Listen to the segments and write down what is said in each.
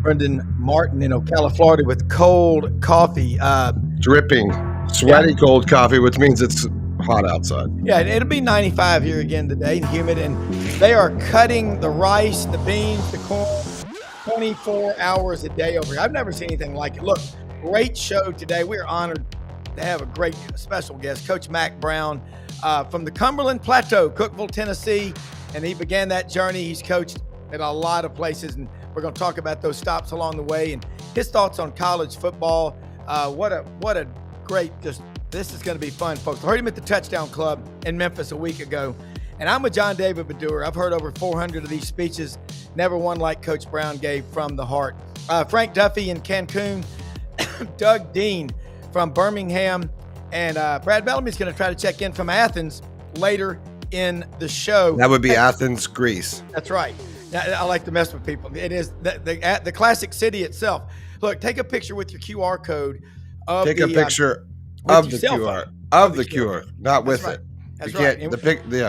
Brenden Martin in Ocala, Florida, with cold coffee. Dripping, sweaty cold coffee, which means it's hot outside. Yeah, it'll be 95 here again today and humid, and they are cutting the rice, the beans, the corn 24 hours a day over here. I've never seen anything like it. Look, great show today. We're honored to have a great special guest, Coach Mack Brown from the Cumberland Plateau, Cookeville, Tennessee, and he began that journey. He's coached at a lot of places, and we're going to talk about those stops along the way and his thoughts on college football. What a great, this is going to be fun, folks. I heard him at the Touchdown Club in Memphis a week ago, and I'm with John David Bedour. I've heard over 400 of these speeches, never one like Coach Brown gave from the heart. Frank Duffy in Cancun, Doug Dean from Birmingham, and Brad Bellamy's going to try to check in from Athens later in the show. That would be Athens, Greece. That's right. I like to mess with people. It is the classic city itself. Look, take a picture with your QR code. Take a picture of the QR. Of the QR, not with it. That's right.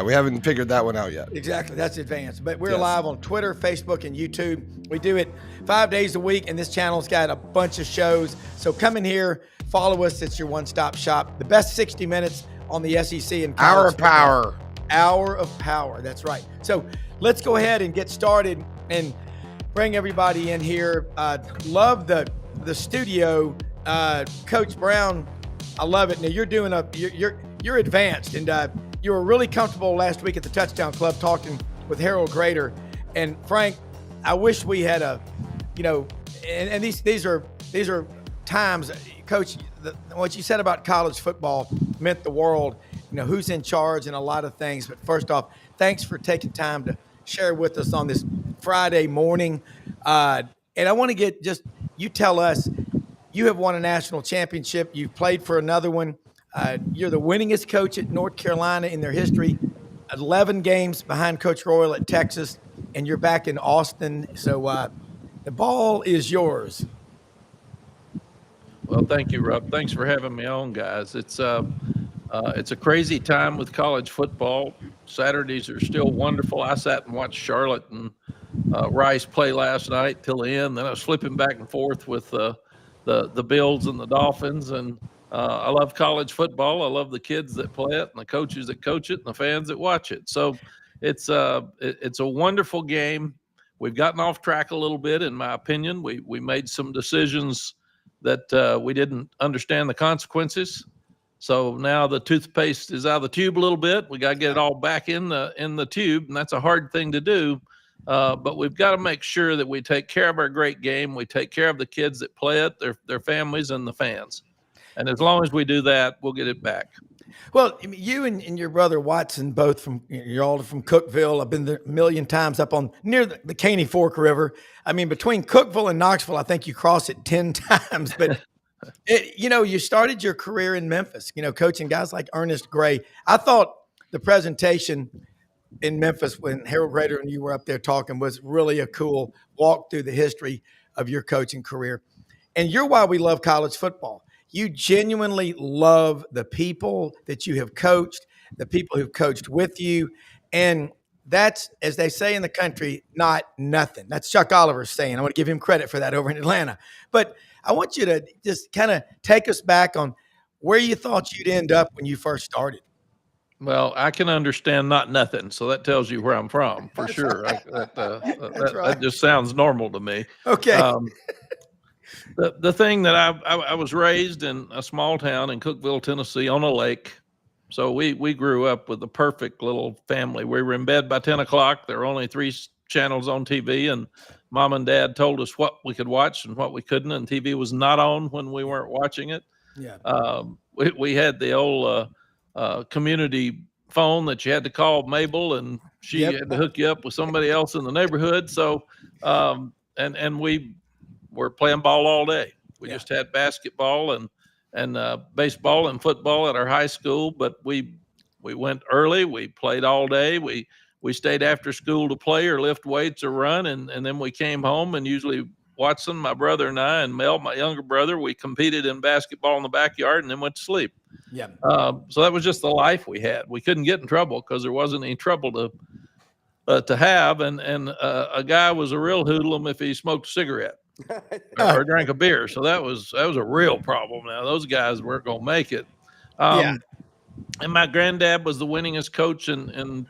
We haven't figured that one out yet. Exactly. That's advanced. But we're live on Twitter, Facebook, and YouTube. We do it 5 days a week, and this channel's got a bunch of shows. So come in here, follow us. It's your one-stop shop. The best 60 minutes on the SEC and college Hour of power. Hour of power. That's right. So let's go ahead and get started and bring everybody in here. Love the studio. Coach Brown, I love it. Now you're advanced, and you were really comfortable last week at the Touchdown Club talking with Harold Grader. And Frank, I wish we had and these are times, Coach, what you said about college football meant the world. Who's in charge and a lot of things. But first off, thanks for taking time to share with us on this Friday morning. And I want to you tell us, you have won a national championship. You've played for another one. You're the winningest coach at North Carolina in their history, 11 games behind Coach Royal at Texas, and you're back in Austin. So the ball is yours. Well, thank you, Rob. Thanks for having me on, guys. It's a crazy time with college football. Saturdays are still wonderful. I sat and watched Charlotte and Rice play last night till the end. Then I was flipping back and forth with the Bills and the Dolphins. And I love college football. I love the kids that play it and the coaches that coach it and the fans that watch it. So it's a wonderful game. We've gotten off track a little bit, in my opinion. We made some decisions that we didn't understand the consequences. So now the toothpaste is out of the tube a little bit. We got to get it all back in the tube, and that's a hard thing to do. But we've got to make sure that we take care of our great game. We take care of the kids that play it, their families, and the fans. And as long as we do that, we'll get it back. Well, you and your brother Watson, both you're all from Cookeville. I've been there a million times up on near the Caney Fork River. I mean, between Cookeville and Knoxville, I think you cross it 10 times. But you started your career in Memphis, coaching guys like Ernest Gray. I thought the presentation in Memphis when Harold Grader and you were up there talking was really a cool walk through the history of your coaching career. And you're why we love college football. You genuinely love the people that you have coached, the people who've coached with you. And that's, as they say in the country, not nothing. That's Chuck Oliver's saying. I want to give him credit for that over in Atlanta. But I want you to just kind of take us back on where you thought you'd end up when you first started. Well, I can understand not nothing. So that tells you where I'm from, for sure. Right. That just sounds normal to me. Okay. The thing that I was raised in a small town in Cookeville, Tennessee, on a lake. So we grew up with a perfect little family. We were in bed by 10 o'clock. There were only 3 channels on TV, and Mom and Dad told us what we could watch and what we couldn't, and TV was not on when we weren't watching it. Yeah. We had the old community phone that you had to call Mabel, and she had to hook you up with somebody else in the neighborhood. So and we were playing ball all day. We just had basketball and baseball and football at our high school, but we went early. We played all day. We stayed after school to play or lift weights or run, and then we came home, and usually Watson, my brother, and I, and Mel, my younger brother, we competed in basketball in the backyard and then went to sleep. Yeah. So that was just the life we had. We couldn't get in trouble because there wasn't any trouble to have. And a guy was a real hoodlum if he smoked a cigarette. or drank a beer. So that was a real problem. Now those guys weren't going to make it. And my granddad was the winningest coach in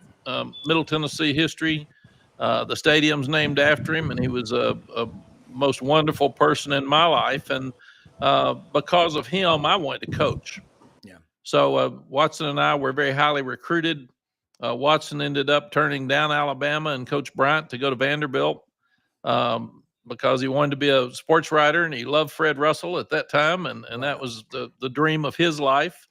Middle Tennessee history. The stadium's named after him, and he was a most wonderful person in my life. And because of him, I wanted to coach. Yeah. So Watson and I were very highly recruited. Watson ended up turning down Alabama and Coach Bryant to go to Vanderbilt because he wanted to be a sports writer, and he loved Fred Russell at that time, and that was the dream of his life.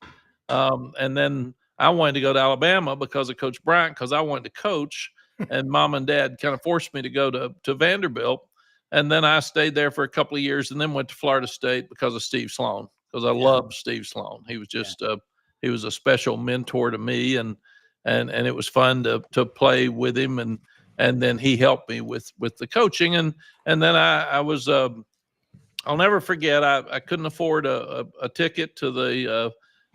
And then I wanted to go to Alabama because of Coach Bryant, because I wanted to coach, and Mom and Dad kind of forced me to go to Vanderbilt. And then I stayed there for a couple of years, and then went to Florida State because of Steve Sloan, because I loved Steve Sloan. He was just he was a special mentor to me, and it was fun to play with him, and then he helped me with the coaching, and then I was I'll never forget, I couldn't afford a ticket to the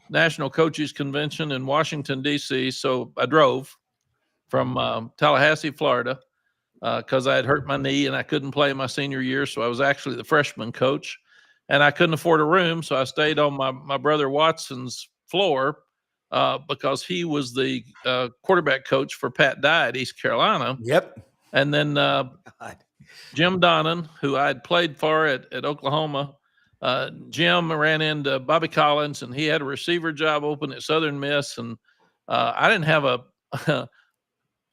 National Coaches Convention in Washington, D.C., so I drove from Tallahassee, Florida, because I had hurt my knee and I couldn't play my senior year, so I was actually the freshman coach, and I couldn't afford a room, so I stayed on my brother Watson's floor because he was the quarterback coach for Pat Dye at East Carolina. Yep. And then Jim Donnan, who I had played for at Oklahoma, Jim ran into Bobby Collins, and he had a receiver job open at Southern Miss, and I didn't have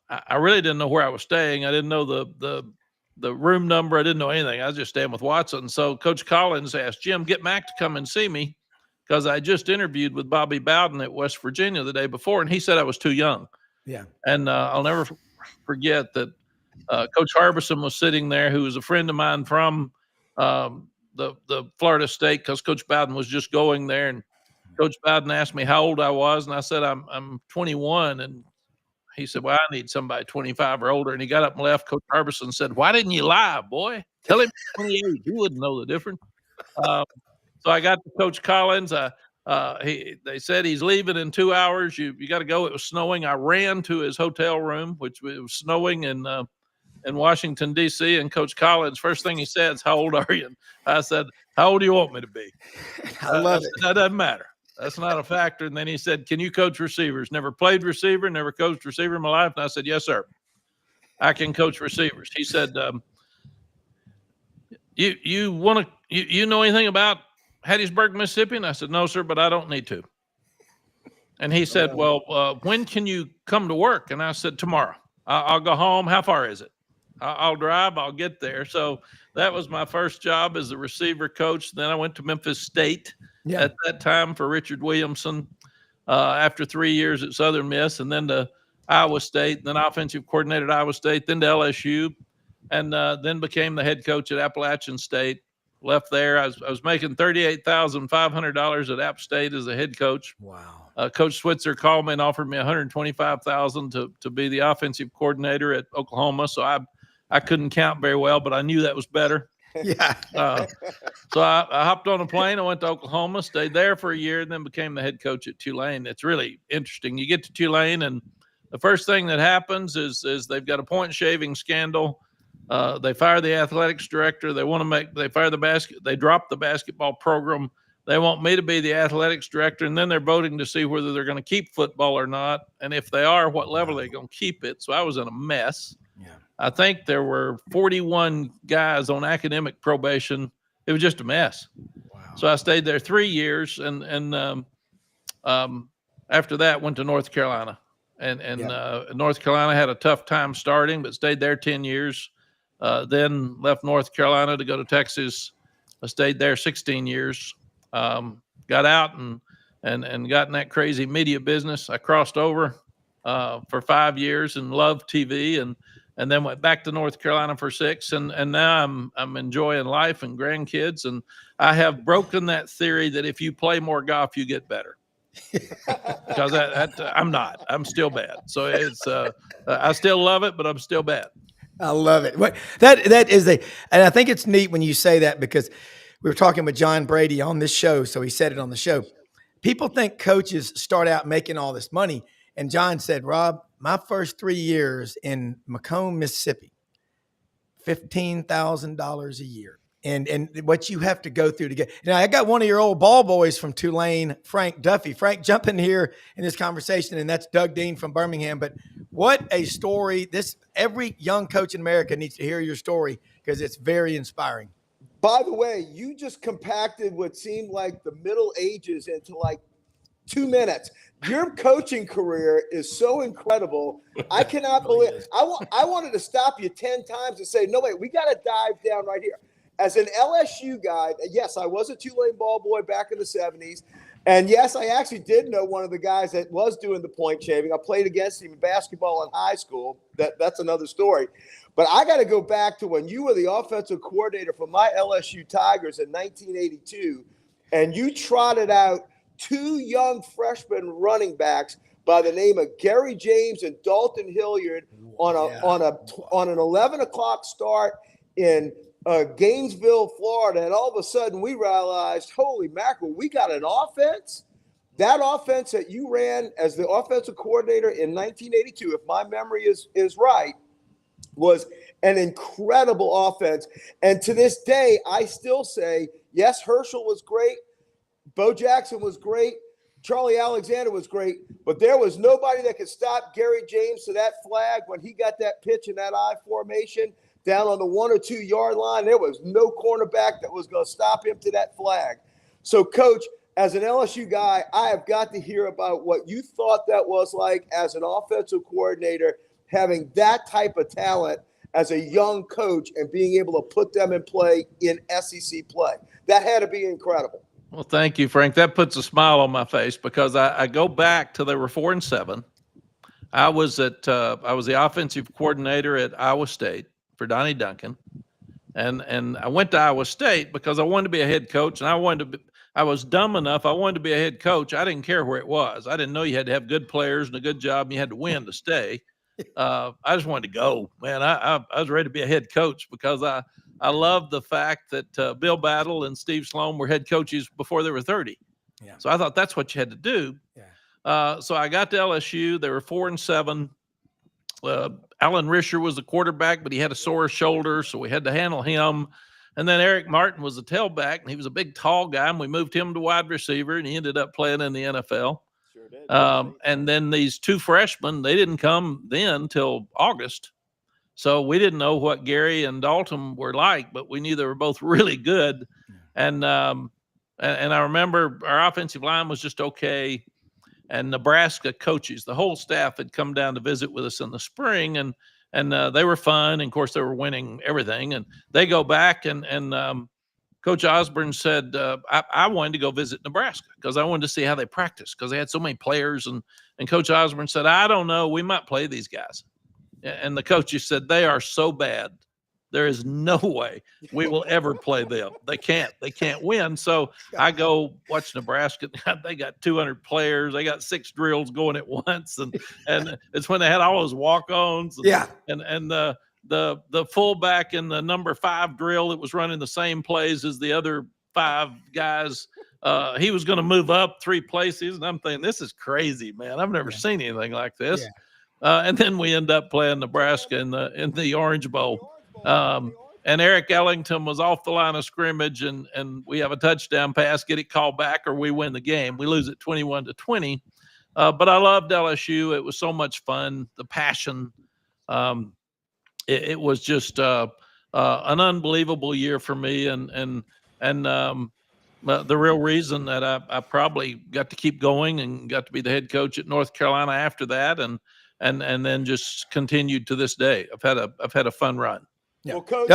I really didn't know where I was staying. I didn't know the room number. I didn't know anything. I was just staying with Watson. So Coach Collins asked Jim, get Mack to come and see me, because I just interviewed with Bobby Bowden at West Virginia the day before, and he said I was too young. Yeah. And I'll never forget that Coach Harbison was sitting there, who was a friend of mine from the Florida State, because Coach Bowden was just going there. And Coach Bowden asked me how old I was, and I said, I'm 21. And he said, well, I need somebody 25 or older. And he got up and left. Coach Harbison said, why didn't you lie, boy? Tell him 28. He wouldn't know the difference. So I got to Coach Collins. They said he's leaving in 2 hours. You got to go. It was snowing. I ran to his hotel room, which was snowing in Washington, D.C. And Coach Collins, first thing he said is, how old are you? And I said, how old do you want me to be? I love it. That doesn't matter. That's not a factor. And then he said, can you coach receivers? Never played receiver, never coached receiver in my life. And I said, yes, sir. I can coach receivers. He said, you want to, you know anything about Hattiesburg, Mississippi? And I said, no, sir, but I don't need to. And he said, well, when can you come to work? And I said, tomorrow. I'll go home. How far is it? I'll drive. I'll get there. So that was my first job as a receiver coach. Then I went to Memphis State at that time for Richard Williamson after 3 years at Southern Miss, and then to Iowa State, then offensive coordinator at Iowa State, then to LSU, and then became the head coach at Appalachian State. Left there. I was making $38,500 at App State as a head coach. Wow. Coach Switzer called me and offered me $125,000 to be the offensive coordinator at Oklahoma. So I couldn't count very well, but I knew that was better. Yeah. So I hopped on a plane. I went to Oklahoma, stayed there for a year, and then became the head coach at Tulane. It's really interesting. You get to Tulane, and the first thing that happens is they've got a point shaving scandal. They fire the athletics director. They drop the basketball program. They want me to be the athletics director, and then they're voting to see whether they're going to keep football or not. And if they are, what level are they going to keep it? So I was in a mess. Yeah. I think there were 41 guys on academic probation. It was just a mess. Wow. So I stayed there 3 years, and after that went to North Carolina. And North Carolina had a tough time starting, but stayed there 10 years. Then left North Carolina to go to Texas. I stayed there 16 years. Got out and got in that crazy media business. I crossed over for 5 years and loved TV, and then went back to North Carolina for 6. And now I'm enjoying life and grandkids. And I have broken that theory that if you play more golf, you get better. Because I'm not. I'm still bad. So it's I still love it, but I'm still bad. I love it. That is and I think it's neat when you say that, because we were talking with John Brady on this show, so he said it on the show. People think coaches start out making all this money, and John said, Rob, my first 3 years in Macomb, Mississippi, $15,000 a year and what you have to go through to get. Now, I got one of your old ball boys from Tulane, Frank Duffy. Frank, jump in here in this conversation, and that's Doug Dean from Birmingham. But what a story. Every young coach in America needs to hear your story because it's very inspiring. By the way, you just compacted what seemed like the Middle Ages into like 2 minutes. Your coaching career is so incredible. I cannot believe it. I wanted to stop you 10 times and say, no, wait, we got to dive down right here. As an LSU guy, yes, I was a Tulane ball boy back in the 70s. And yes, I actually did know one of the guys that was doing the point shaving. I played against him in basketball in high school. That's another story. But I got to go back to when you were the offensive coordinator for my LSU Tigers in 1982, and you trotted out 2 young freshman running backs by the name of Gary James and Dalton Hilliard on an 11 o'clock start in Gainesville, Florida. And all of a sudden we realized, holy mackerel, we got an offense. That offense that you ran as the offensive coordinator in 1982, if my memory is right, was an incredible offense. And to this day, I still say, yes, Herschel was great. Bo Jackson was great. Charlie Alexander was great. But there was nobody that could stop Gary James to that flag when he got that pitch in that I formation down on the 1 or 2 yard line. There was no cornerback that was going to stop him to that flag. So, Coach, as an LSU guy, I have got to hear about what you thought that was like as an offensive coordinator, having that type of talent as a young coach and being able to put them in play in SEC play. That had to be incredible. Well, thank you, Frank. That puts a smile on my face because I go back to they were 4-7. I was the offensive coordinator at Iowa State for Donnie Duncan, and I went to Iowa State because I wanted to be a head coach, and I was dumb enough. I wanted to be a head coach. I didn't care where it was. I didn't know you had to have good players and a good job, and you had to win to stay. I just wanted to go, man. I was ready to be a head coach because I love the fact that Bill Battle and Steve Sloan were head coaches before they were 30. Yeah. So I thought that's what you had to do. Yeah. So I got to LSU. They were 4-7. Alan Risher was the quarterback, but he had a sore shoulder, so we had to handle him. And then Eric Martin was the tailback, and he was a big, tall guy, and we moved him to wide receiver, and he ended up playing in the NFL. Sure did. And then these 2 freshmen, they didn't come then till August. So we didn't know what Gary and Dalton were like, but we knew they were both really good. And I remember our offensive line was just okay. And Nebraska coaches, the whole staff had come down to visit with us in the spring, and they were fun. And of course, they were winning everything. And they go back, and Coach Osborne said, I wanted to go visit Nebraska because I wanted to see how they practice because they had so many players. And Coach Osborne said, I don't know, we might play these guys. And the coaches said, they are so bad. There is no way we will ever play them. They can't win. So I go watch Nebraska. They got 200 players. They got 6 drills going at once. And it's when they had all those walk-ons. And the fullback in the number 5 drill that was running the same plays as the other 5 guys, he was going to move up 3 places. And I'm thinking, this is crazy, man. I've never seen anything like this. Yeah. And then we end up playing Nebraska in the Orange Bowl. And Eric Ellington was off the line of scrimmage, and we have a touchdown pass, get it called back, or we win the game. We lose it 21-20. But I loved LSU. It was so much fun. The passion. It was just an unbelievable year for me, and the real reason that I probably got to keep going and got to be the head coach at North Carolina after that, and then just continued to this day. I've had a fun run. Yeah. Well, Coach,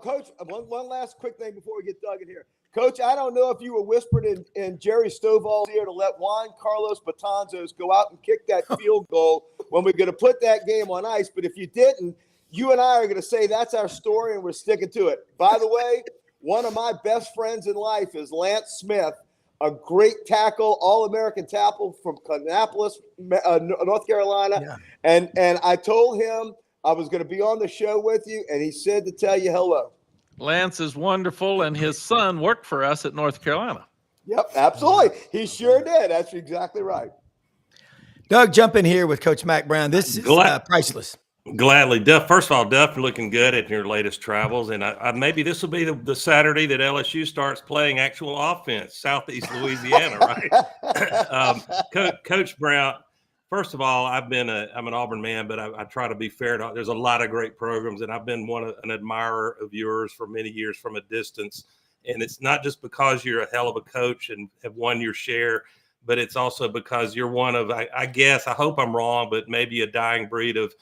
Coach, one last quick thing before we get Doug in here. Coach, I don't know if you were whispered in Jerry Stovall's ear to let Juan Carlos Betanzos go out and kick that field goal when we're going to put that game on ice. But if you didn't, you and I are going to say that's our story, and we're sticking to it. By the way, one of my best friends in life is Lance Smith, a great tackle, All-American tackle from Kannapolis, North Carolina. Yeah. And I told him I was going to be on the show with you, and he said to tell you hello. Lance is wonderful, and his son worked for us at North Carolina. Yep, absolutely. He sure did. That's exactly right. Doug, jump in here with Coach Mack Brown. This is priceless. Gladly. First of all, Duff, looking good at your latest travels, and maybe this will be the Saturday that LSU starts playing actual offense, Southeast Louisiana, right? Coach Brown. First of all, I'm an Auburn man, but I try to be fair. There's a lot of great programs, and I've been an admirer of yours for many years from a distance. And it's not just because you're a hell of a coach and have won your share, but it's also because you're one of, I guess, I hope I'm wrong, but maybe a dying breed of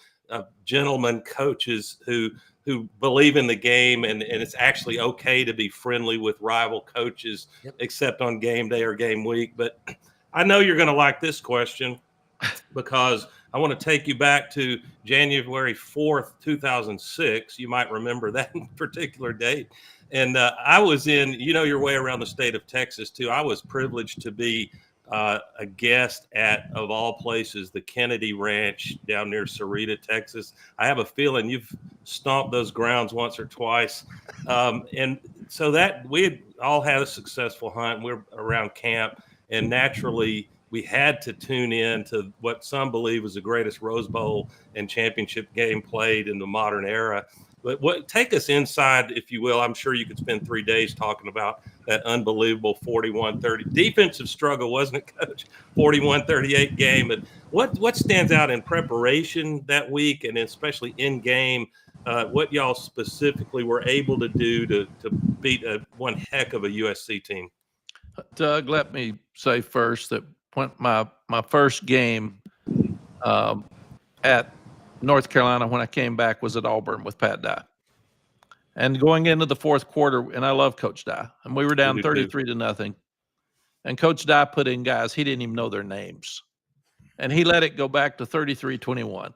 gentlemen coaches who believe in the game, and it's actually okay to be friendly with rival coaches, except on game day or game week. But I know you're going to like this question because I want to take you back to January 4th, 2006. You might remember that particular date. And I was in, your way around the state of Texas too. I was privileged to be a guest at, of all places, the Kennedy Ranch down near Sarita, Texas. I have a feeling you've stomped those grounds once or twice. And so that we had all had a successful hunt. We're around camp, and naturally we had to tune in to what some believe was the greatest Rose Bowl and championship game played in the modern era. But take us inside, if you will. I'm sure you could spend 3 days talking about that unbelievable 41-30 defensive struggle, wasn't it, Coach? 41-38 game. And what stands out in preparation that week, and especially in game, what y'all specifically were able to do to beat one heck of a USC team? Doug, let me say first that when my first game at North Carolina when I came back was at Auburn with Pat Dye. And going into the fourth quarter, and I love Coach Dye, and we were down 33-0. And Coach Dye put in guys, he didn't even know their names. And he let it go back to 33-21.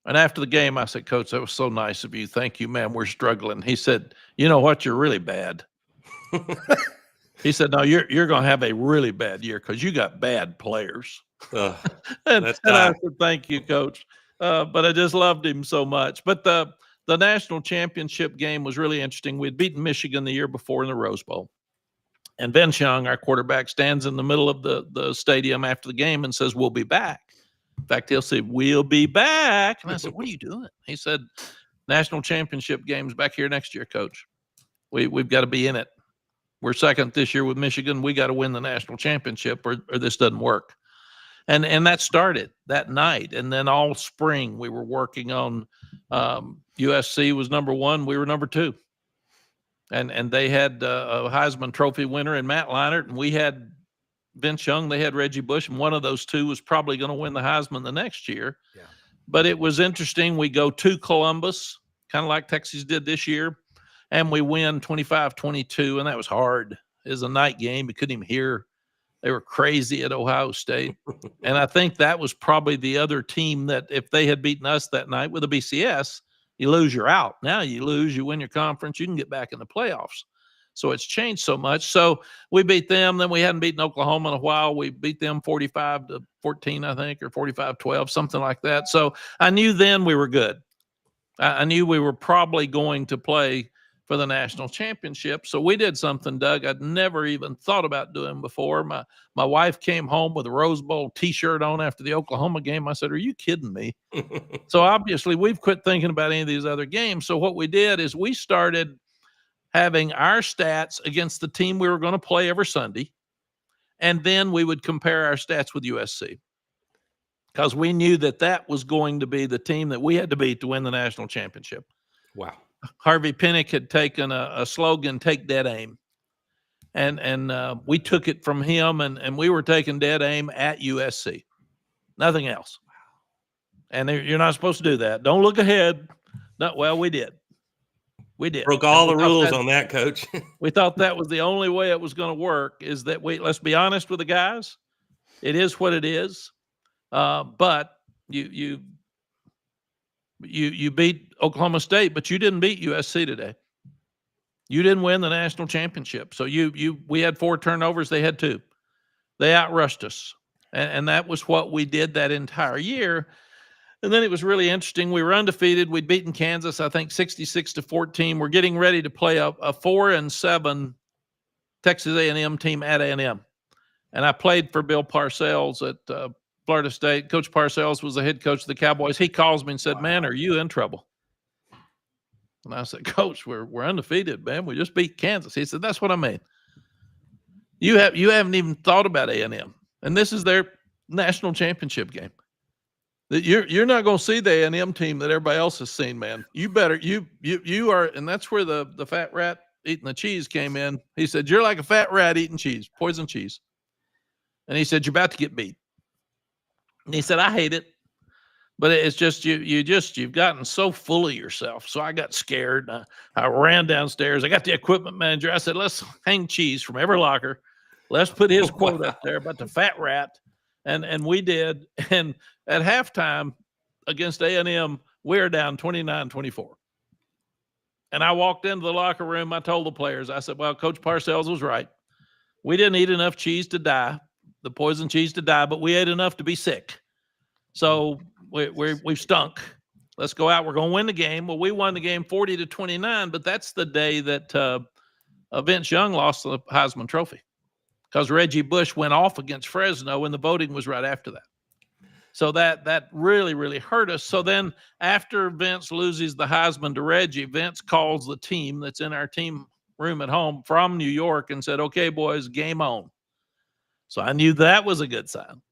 And after the game, I said, Coach, that was so nice of you. Thank you, man. We're struggling. He said, you know what? You're really bad. He said, no, you're going to have a really bad year because you got bad players. And I said, thank you, Coach. But I just loved him so much. But the national championship game was really interesting. We'd beaten Michigan the year before in the Rose Bowl. And Vince Young, our quarterback, stands in the middle of the stadium after the game and says, we'll be back. In fact, he'll say, we'll be back. And I said, what are you doing? He said, national championship game's back here next year, Coach. We've got to be in it. We're second this year with Michigan. We got to win the national championship or this doesn't work. And that started that night. And then all spring we were working on USC was number 1. We were number 2. And they had a Heisman Trophy winner in Matt Leinart, and we had Vince Young. They had Reggie Bush, and one of those two was probably going to win the Heisman the next year. Yeah. But it was interesting. We go to Columbus, kind of like Texas did this year, and we win 25-22, and that was hard. It was a night game. We couldn't even hear. They were crazy at Ohio State. And I think that was probably the other team that if they had beaten us that night with a BCS, you lose, you're out. Now you lose, you win your conference, you can get back in the playoffs. So it's changed so much. So we beat them. Then we hadn't beaten Oklahoma in a while. We beat them 45-14, I think, or 45-12, something like that. So I knew then we were good. I knew we were probably going to play for the national championship. So we did something, Doug, I'd never even thought about doing before. My wife came home with a Rose Bowl T-shirt on after the Oklahoma game. I said, are you kidding me? So obviously we've quit thinking about any of these other games. So what we did is we started having our stats against the team we were going to play every Sunday. And then we would compare our stats with USC because we knew that was going to be the team that we had to beat to win the national championship. Wow. Harvey Pinnick had taken a slogan, take dead aim. And we took it from him, and we were taking dead aim at USC. Nothing else. And you're not supposed to do that. Don't look ahead. Well, we did. We did. Broke all the rules on that, Coach. We thought that was the only way it was going to work, is that let's be honest with the guys. It is what it is. But you beat Oklahoma State, but you didn't beat USC today. You didn't win the national championship. So we had 4 turnovers. They had 2. They outrushed us. And that was what we did that entire year. And then it was really interesting. We were undefeated. We'd beaten Kansas, I think, 66-14. We're getting ready to play a 4-7 Texas A&M team at A&M. And I played for Bill Parcells at Florida State. Coach Parcells was the head coach of the Cowboys. He calls me and said, "Man, are you in trouble?" And I said, "Coach, we're undefeated, man. We just beat Kansas." He said, "That's what I mean. You haven't even thought about A&M, and this is their national championship game. That you're not going to see the A&M team that everybody else has seen, man. You better you are." And that's where the fat rat eating the cheese came in. He said, "You're like a fat rat eating cheese, poison cheese." And he said, "You're about to get beat." And he said, "I hate it, but it's just you've gotten so full of yourself." So I got scared. I ran downstairs. I got the equipment manager. I said, "Let's hang cheese from every locker. Let's put his quote up there about the fat rat." And we did. And at halftime against A&M, we're down 29-24. And I walked into the locker room. I told the players, I said, "Well, Coach Parcells was right. We didn't eat enough cheese to die, the poison cheese to die, but we ate enough to be sick. So we've stunk. Let's go out. We're going to win the game." Well, we won the game 40-29, but that's the day that Vince Young lost the Heisman Trophy because Reggie Bush went off against Fresno, and the voting was right after that. So that really, really hurt us. So then after Vince loses the Heisman to Reggie, Vince calls the team that's in our team room at home from New York and said, "Okay, boys, game on." So I knew that was a good sign.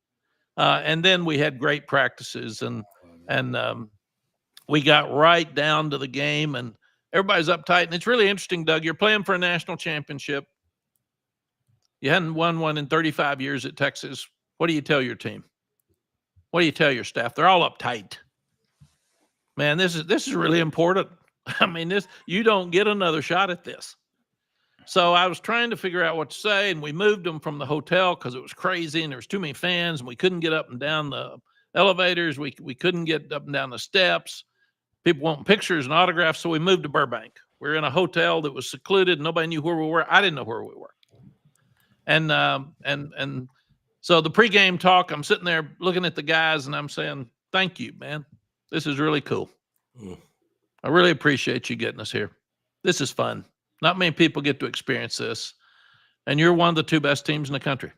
And then we had great practices, and we got right down to the game, and everybody's uptight. And it's really interesting, Doug. You're playing for a national championship. You hadn't won one in 35 years at Texas. What do you tell your team? What do you tell your staff? They're all uptight. Man, this is really important. I mean, you don't get another shot at this. So I was trying to figure out what to say, and we moved them from the hotel because it was crazy and there was too many fans, and we couldn't get up and down the elevators. We couldn't get up and down the steps. People wanting pictures and autographs, so we moved to Burbank. We were in a hotel that was secluded. Nobody knew where we were. I didn't know where we were. And so the pregame talk, I'm sitting there looking at the guys, and I'm saying, "Thank you, man. This is really cool. I really appreciate you getting us here. This is fun. Not many people get to experience this. And you're one of the two best teams in the country."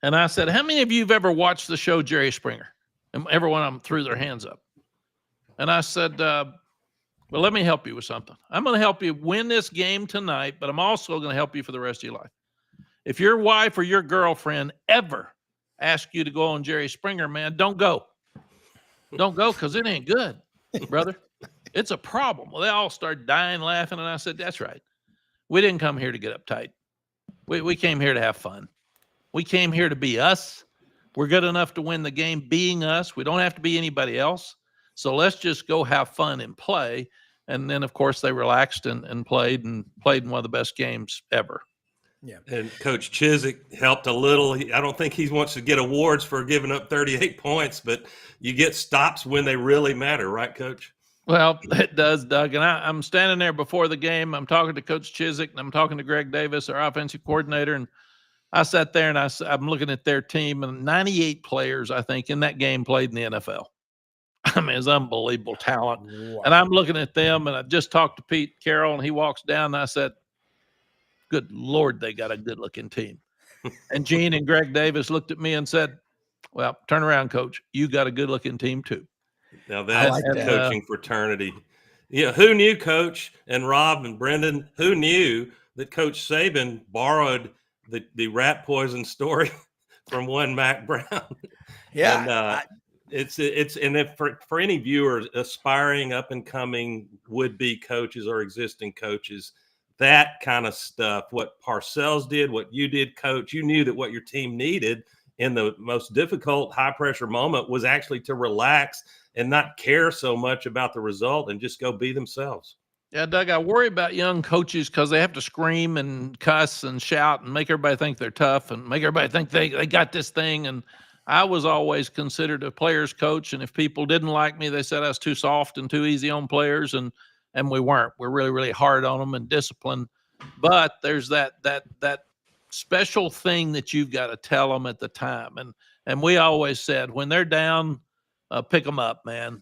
And I said, "How many of you have ever watched the show Jerry Springer?" And every one of them threw their hands up. And I said, "Well, let me help you with something. I'm going to help you win this game tonight, but I'm also going to help you for the rest of your life. If your wife or your girlfriend ever asks you to go on Jerry Springer, man, don't go. Don't go, because it ain't good, brother. It's a problem." Well, they all started dying laughing, and I said, "That's right. We didn't come here to get uptight. We came here to have fun. We came here to be us. We're good enough to win the game being us. We don't have to be anybody else. So let's just go have fun and play." And then, of course, they relaxed and played in one of the best games ever. Yeah. And Coach Chizik helped a little. I don't think he wants to get awards for giving up 38 points, but you get stops when they really matter, right, Coach? Well, it does, Doug. And I'm standing there before the game. I'm talking to Coach Chizik, and I'm talking to Greg Davis, our offensive coordinator. And I sat there, and I'm looking at their team, and 98 players, I think, in that game played in the NFL. I mean, it's unbelievable talent. Wow. And I'm looking at them, and I just talked to Pete Carroll, and he walks down, and I said, "Good Lord, they got a good-looking team." And Gene and Greg Davis looked at me and said, "Well, turn around, Coach. You got a good-looking team, too." Now, that's the coaching fraternity. Yeah, who knew, Coach, and Rob and Brenden, who knew that Coach Saban borrowed the rat poison story from one Mack Brown? Yeah. And it's if for any viewers aspiring up and coming would-be coaches or existing coaches, that kind of stuff, what Parcells did, what you did, Coach, you knew that what your team needed in the most difficult, high-pressure moment was actually to relax and not care so much about the result and just go be themselves. Yeah, Doug, I worry about young coaches because they have to scream and cuss and shout and make everybody think they're tough and make everybody think they got this thing. And I was always considered a player's coach, and if people didn't like me, they said I was too soft and too easy on players, and we weren't. We're really, really hard on them and disciplined. But there's that special thing that you've got to tell them at the time. And we always said, when they're down, pick them up, man.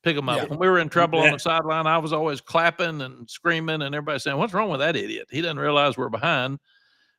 Pick them up. Yeah. When we were in trouble on the sideline, I was always clapping and screaming, and everybody saying, "What's wrong with that idiot? He doesn't realize we're behind."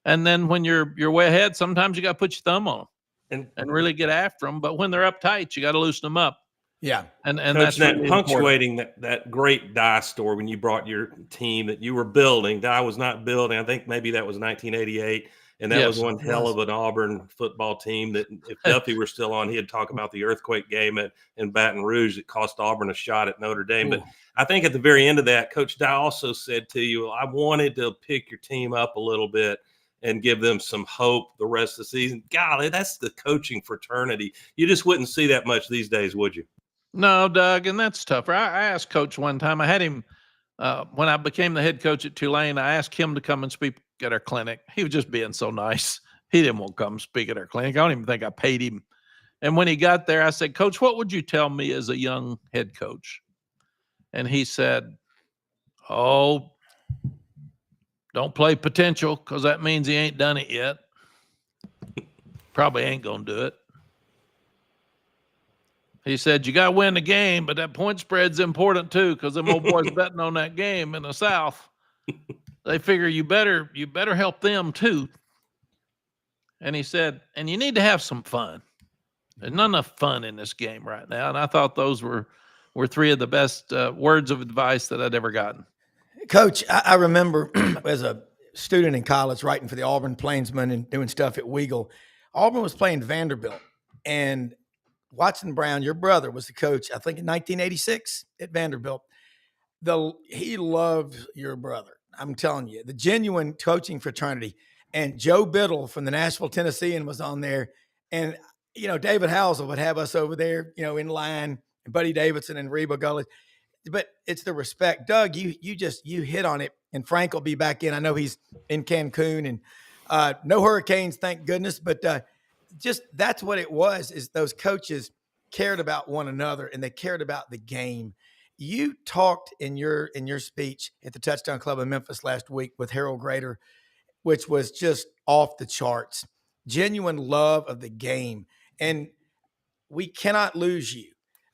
And then when you're way ahead, sometimes you got to put your thumb on them. and really get after them. But when they're uptight, you got to loosen them up. Yeah. And Coach, that's that really punctuating that great die story when you brought your team that you were building. Die was not building. I think maybe that was 1988. And that was one hell of an Auburn football team that if Duffy were still on, he'd talk about the earthquake game in Baton Rouge that cost Auburn a shot at Notre Dame. Ooh. But I think at the very end of that, Coach Dye also said to you, I wanted to pick your team up a little bit and give them some hope the rest of the season. Golly, that's the coaching fraternity. You just wouldn't see that much these days, would you? No, Doug, and that's tougher. I asked Coach one time. I had him when I became the head coach at Tulane. I asked him to come and speak at our clinic. He was just being so nice. He didn't want to come speak at our clinic. I don't even think I paid him. And when he got there, I said, Coach, what would you tell me as a young head coach? And he said, oh, don't play potential, because that means he ain't done it yet. Probably ain't going to do it. He said, you got to win the game, but that point spread's important too, because them old boys betting on that game in the South. They figure you better help them too. And he said, and you need to have some fun. There's not enough fun in this game right now. And I thought those were three of the best words of advice that I'd ever gotten. Coach, I remember as a student in college writing for the Auburn Plainsman and doing stuff at Weagle. Auburn was playing Vanderbilt, and Watson Brown, your brother, was the coach, I think in 1986 at Vanderbilt. He loved your brother. I'm telling you, the genuine coaching fraternity. And Joe Biddle from the Nashville Tennessean was on there. And, David Housel would have us over there, in line, and Buddy Davidson and Reba Gully. But it's the respect. Doug, you hit on it, and Frank will be back in. I know he's in Cancun, and no hurricanes, thank goodness. But just that's what it was, is those coaches cared about one another, and they cared about the game. You talked in your speech at the Touchdown Club in Memphis last week with Harold Grader, which was just off the charts. Genuine love of the game. And we cannot lose you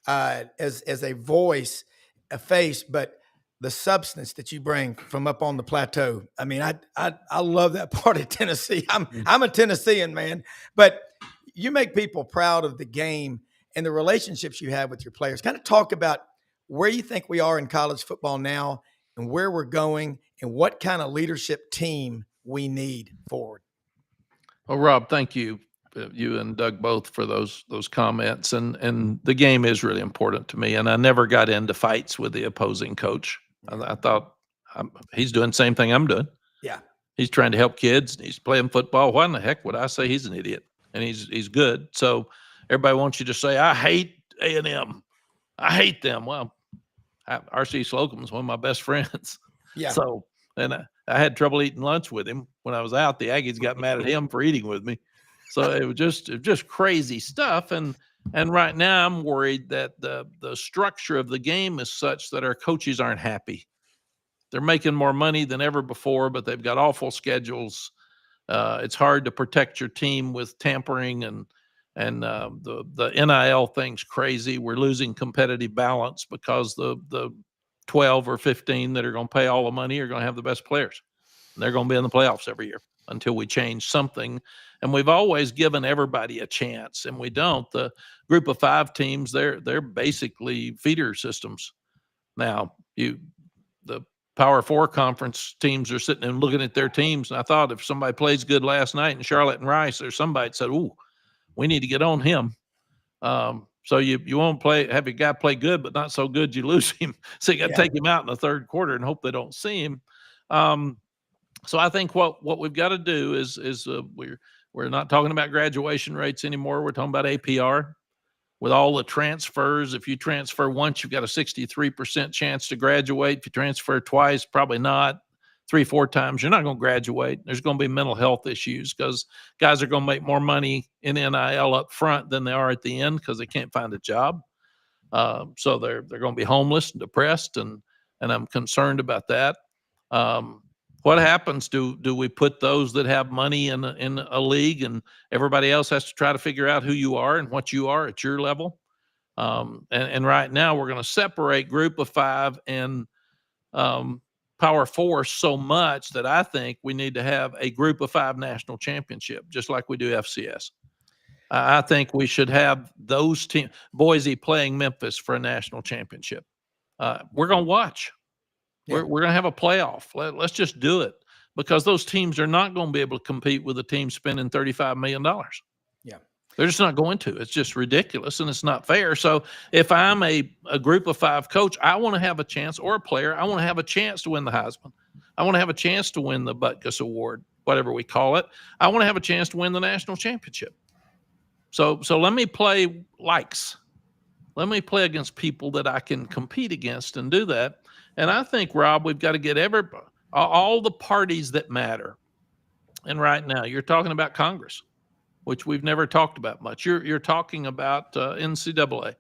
as a voice, a face, but the substance that you bring from up on the plateau. I mean, I love that part of Tennessee. I'm a Tennessean, man. But you make people proud of the game and the relationships you have with your players. Kind of talk about where you think we are in college football now and where we're going and what kind of leadership team we need forward. Well, Rob, thank you. You and Doug both for those comments. And the game is really important to me. And I never got into fights with the opposing coach. I thought he's doing the same thing I'm doing. Yeah. He's trying to help kids. He's playing football. Why in the heck would I say he's an idiot? And he's good. So everybody wants you to say, I hate A&M. I hate them. Well, R.C. Slocum's one of my best friends. Yeah. So, and I had trouble eating lunch with him when I was out. The Aggies got mad at him for eating with me. So it was just crazy stuff. And right now I'm worried that the structure of the game is such that our coaches aren't happy. They're making more money than ever before, but they've got awful schedules. It's hard to protect your team with tampering and the NIL thing's crazy. We're losing competitive balance because the 12 or 15 that are going to pay all the money are going to have the best players. And they're going to be in the playoffs every year until we change something. And we've always given everybody a chance, and we don't. The group of 5 teams, they're basically feeder systems. Now, the Power 4 conference teams are sitting and looking at their teams, and I thought if somebody plays good last night in Charlotte and Rice, or somebody said, ooh, we need to get on him. So you won't have a guy play good, but not so good you lose him. So you got to take him out in the third quarter and hope they don't see him. So I think what we've got to do is we're not talking about graduation rates anymore. We're talking about APR. With all the transfers, if you transfer once, you've got a 63% chance to graduate. If you transfer twice, probably not. 3-4 times, you're not going to graduate. There's going to be mental health issues because guys are going to make more money in NIL up front than they are at the end because they can't find a job. So they're going to be homeless and depressed, and I'm concerned about that. What happens? Do we put those that have money in a league, and everybody else has to try to figure out who you are and what you are at your level? And right now we're going to separate group of 5 and Power 4 so much that I think we need to have a group of 5 national championship, just like we do FCS. I think we should have those teams. Boise playing Memphis for a national championship. We're going to watch. Yeah. We're going to have a playoff. Let's just do it, because those teams are not going to be able to compete with a team spending $35 million. Yeah. They're just not going to. It's just ridiculous, and it's not fair. So if I'm a group of 5 coach, I want to have a chance, or a player, I want to have a chance to win the Heisman. I want to have a chance to win the Butkus Award, whatever we call it. I want to have a chance to win the national championship. So let me play likes. Let me play against people that I can compete against and do that. And I think, Rob, we've got to get all the parties that matter. And right now, you're talking about Congress, which we've never talked about much. You're talking about NCAA.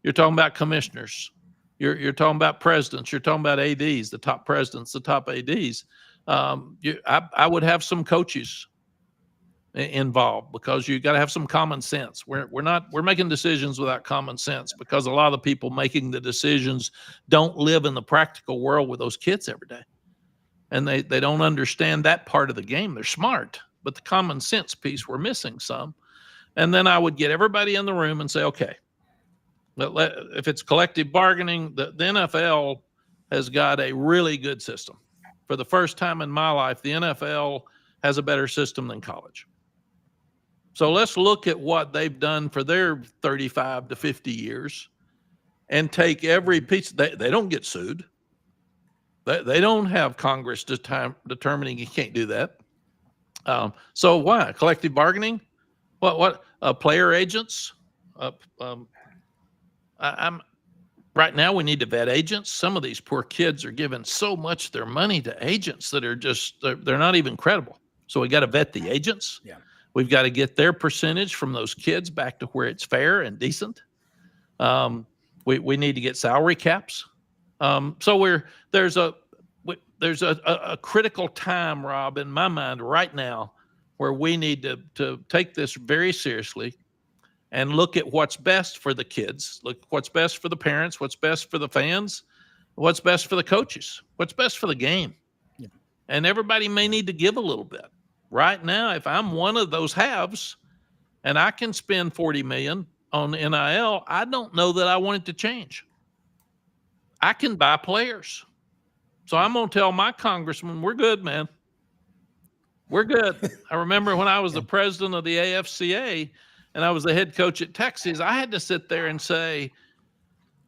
You're talking about commissioners. You're talking about presidents. You're talking about ADs, the top presidents, the top ADs. I would have some coaches involved, because you got to have some common sense. We're making decisions without common sense, because a lot of the people making the decisions don't live in the practical world with those kids every day, and they don't understand that part of the game. They're smart, but the common sense piece, we're missing some. And then I would get everybody in the room and say, okay, if it's collective bargaining, the NFL has got a really good system. For the first time in my life, the NFL has a better system than college. So let's look at what they've done for their 35 to 50 years and take every piece. They don't get sued. They don't have Congress determining you can't do that. So why? Collective bargaining? What? Player agents? Right now we need to vet agents. Some of these poor kids are giving so much of their money to agents that are just, they're not even credible. So we got to vet the agents. Yeah. We've got to get their percentage from those kids back to where it's fair and decent. We need to get salary caps. So there's a critical time, Rob, in my mind right now, where we need to take this very seriously and look at what's best for the kids, look what's best for the parents, what's best for the fans, what's best for the coaches, what's best for the game. Yeah. And everybody may need to give a little bit. Right now, if I'm one of those halves and I can spend $40 million on NIL, I don't know that I want it to change. I can buy players. So I'm going to tell my congressman, we're good, man. We're good. I remember when I was the president of the AFCA and I was the head coach at Texas, I had to sit there and say,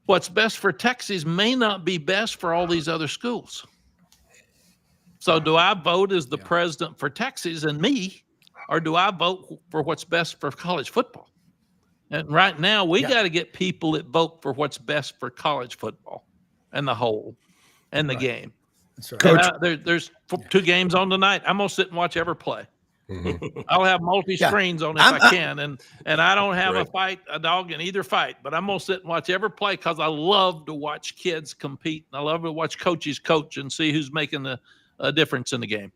what's best for Texas may not be best for all these other schools. So do I vote as the president for Texas and me, or do I vote for what's best for college football? And right now we got to get people that vote for what's best for college football and the whole and the game. That's right. Coach, there's 2 games on tonight. I'm going to sit and watch every play. Mm-hmm. I'll have multi-screens on if I can. And I don't have a dog in either fight, but I'm going to sit and watch every play, because I love to watch kids compete. And I love to watch coaches coach and see who's making a difference in the game.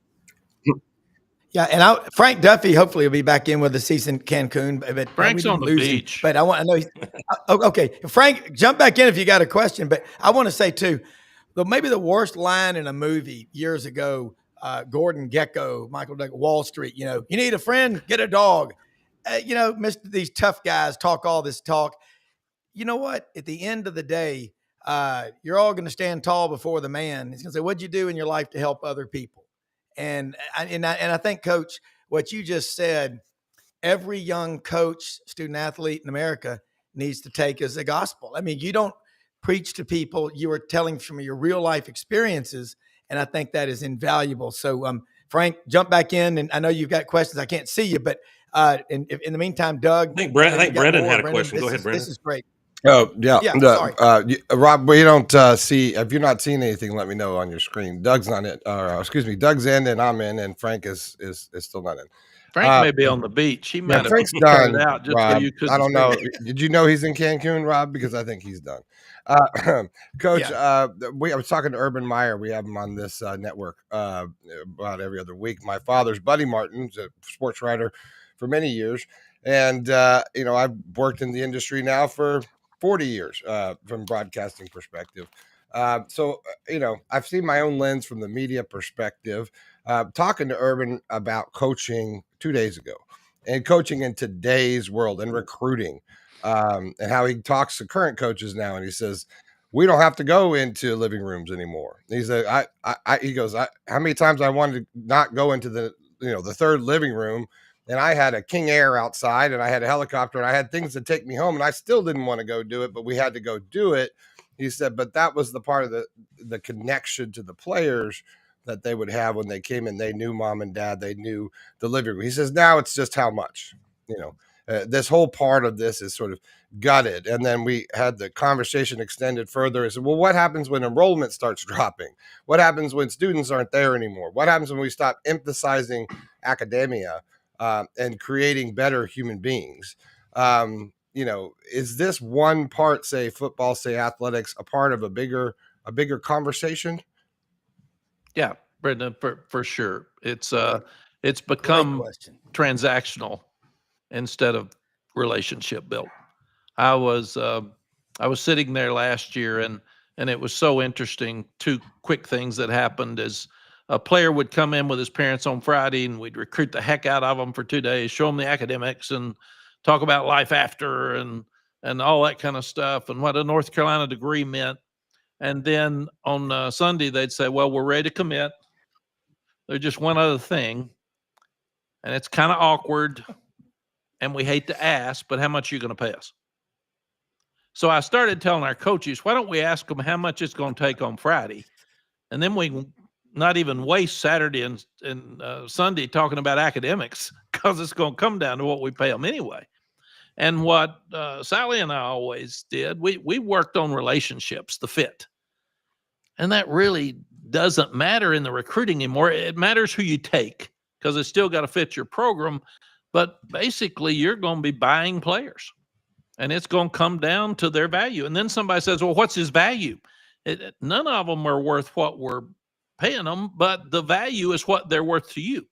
Yeah, and Frank Duffy hopefully will be back in with the season Cancun. But Frank's on the beach. But I know okay, Frank, jump back in if you got a question. But I want to say too, maybe the worst line in a movie years ago, Gordon Gekko, Michael Douglas, Wall Street. You need a friend, get a dog. These tough guys talk all this talk. You know what? At the end of the day, you're all going to stand tall before the man. He's going to say, "What'd you do in your life to help other people?" And I think, Coach, what you just said, every young coach, student athlete in America needs to take as a gospel. I mean, you don't preach to people; you are telling from your real life experiences, and I think that is invaluable. So, Frank, jump back in, and I know you've got questions. I can't see you, but in the meantime, Doug, I think Brenden had a question. Go ahead, Brenden. This is great. Oh, yeah. Sorry. Rob, we don't see, if you're not seeing anything, let me know on your screen. Doug's not in, Doug's in and I'm in, and Frank is still not in. Frank may be on the beach. He might have Frank's done, out just Rob, so you couldn't. I don't know. Did you know he's in Cancun, Rob? Because I think he's done. Coach, I was talking to Urban Meyer. We have him on this network about every other week. My father's buddy Martin's a sports writer for many years. And, I've worked in the industry now for 40 years from broadcasting perspective. So, I've seen my own lens from the media perspective, talking to Urban about coaching 2 days ago. and coaching in today's world and recruiting, and how he talks to current coaches now. And he says, we don't have to go into living rooms anymore. He said, he goes, how many times I wanted to not go into the third living room, and I had a King Air outside, and I had a helicopter, and I had things to take me home, and I still didn't want to go do it, but we had to go do it. He said, but that was the part of the connection to the players that they would have when they came in. They knew mom and dad, they knew the living room. He says, now it's just how much, this whole part of this is sort of gutted. And then we had the conversation extended further. I said, well, what happens when enrollment starts dropping? What happens when students aren't there anymore? What happens when we stop emphasizing academia and creating better human beings? Is this one part, say football, say athletics, a part of a bigger conversation? Yeah, Brenden, for sure. It's become transactional instead of relationship built. I was sitting there last year, and it was so interesting. Two quick things that happened is a player would come in with his parents on Friday, and we'd recruit the heck out of them for 2 days, show them the academics, and talk about life after and all that kind of stuff, and what a North Carolina degree meant. And then on Sunday, they'd say, well, we're ready to commit. There's just one other thing, and it's kind of awkward, and we hate to ask, but how much are you going to pay us? So I started telling our coaches, why don't we ask them how much it's going to take on Friday? And then we not even waste Saturday and Sunday talking about academics, because it's going to come down to what we pay them anyway. And what Sally and I always did, we worked on relationships, the fit. And that really doesn't matter in the recruiting anymore. It matters who you take, because it's still got to fit your program. But basically, you're going to be buying players, and it's going to come down to their value. And then somebody says, well, what's his value? None of them are worth what we're paying them, but the value is what they're worth to you.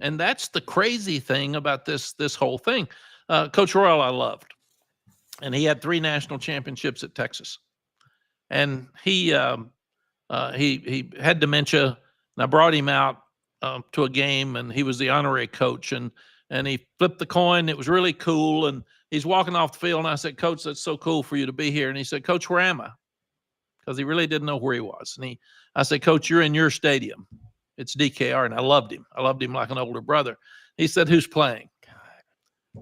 And that's the crazy thing about this whole thing. Coach Royal, I loved, and he had 3 national championships at Texas. And he had dementia, and I brought him out to a game, and he was the honorary coach, and he flipped the coin. It was really cool, and he's walking off the field, and I said, Coach, that's so cool for you to be here. And he said, Coach, where am I? Because he really didn't know where he was. And I said, Coach, you're in your stadium. It's DKR, and I loved him. I loved him like an older brother. He said, who's playing?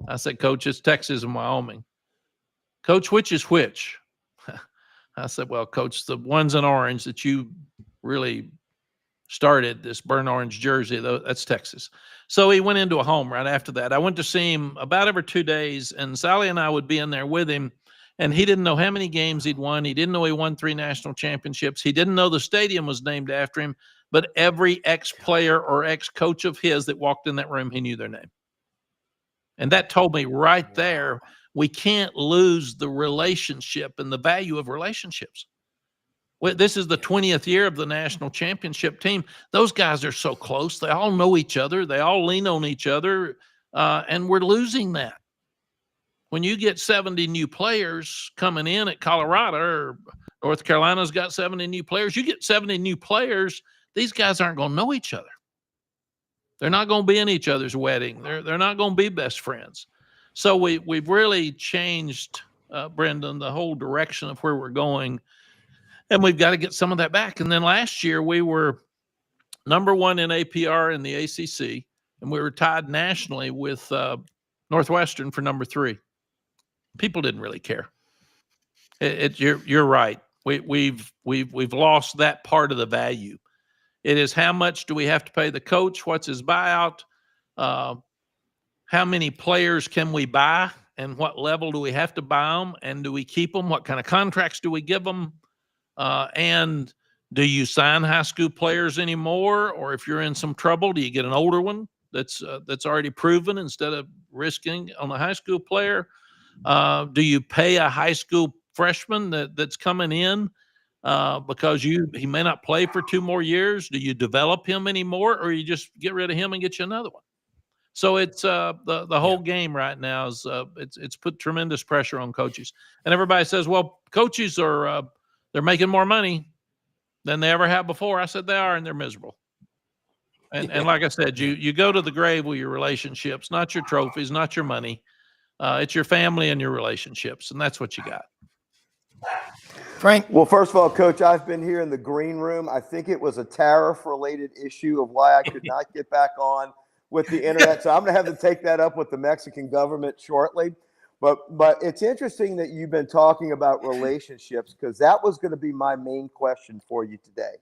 I said, Coach, it's Texas and Wyoming. Coach, which is which? I said, well, Coach, the ones in orange that you really started, this burnt orange jersey, that's Texas. So he went into a home right after that. I went to see him about every 2 days, and Sally and I would be in there with him, and he didn't know how many games he'd won. He didn't know he won 3 national championships. He didn't know the stadium was named after him, but every ex-player or ex-coach of his that walked in that room, he knew their name. And that told me right there, we can't lose the relationship and the value of relationships. This is the 20th year of the national championship team. Those guys are so close. They all know each other. They all lean on each other, and we're losing that. When you get 70 new players coming in at Colorado, or North Carolina's got 70 new players, you get 70 new players, these guys aren't going to know each other. They're not going to be in each other's wedding. They're not going to be best friends. So we've really changed, Brenden, the whole direction of where we're going, and we've got to get some of that back. And then last year we were #1 in APR in the ACC, and we were tied nationally with Northwestern for #3. People didn't really care. You're right. We've lost that part of the value. It is how much do we have to pay the coach? What's his buyout? How many players can we buy, and what level do we have to buy them, and do we keep them? What kind of contracts do we give them? And do you sign high school players anymore? Or if you're in some trouble, do you get an older one that's already proven instead of risking on a high school player? Do you pay a high school freshman that's coming in because he may not play for 2 more years? Do you develop him anymore, or you just get rid of him and get you another one? So it's the whole game right now is it's put tremendous pressure on coaches, and everybody says, well, coaches are they're making more money than they ever have before. I said they are, and they're miserable. And like I said, you go to the grave with your relationships, not your trophies, not your money. It's your family and your relationships, and that's what you got. Frank? Well, first of all, Coach, I've been here in the green room. I think it was a tariff-related issue of why I could not get back on with the internet. So I'm going to have to take that up with the Mexican government shortly. But it's interesting that you've been talking about relationships, because that was going to be my main question for you today.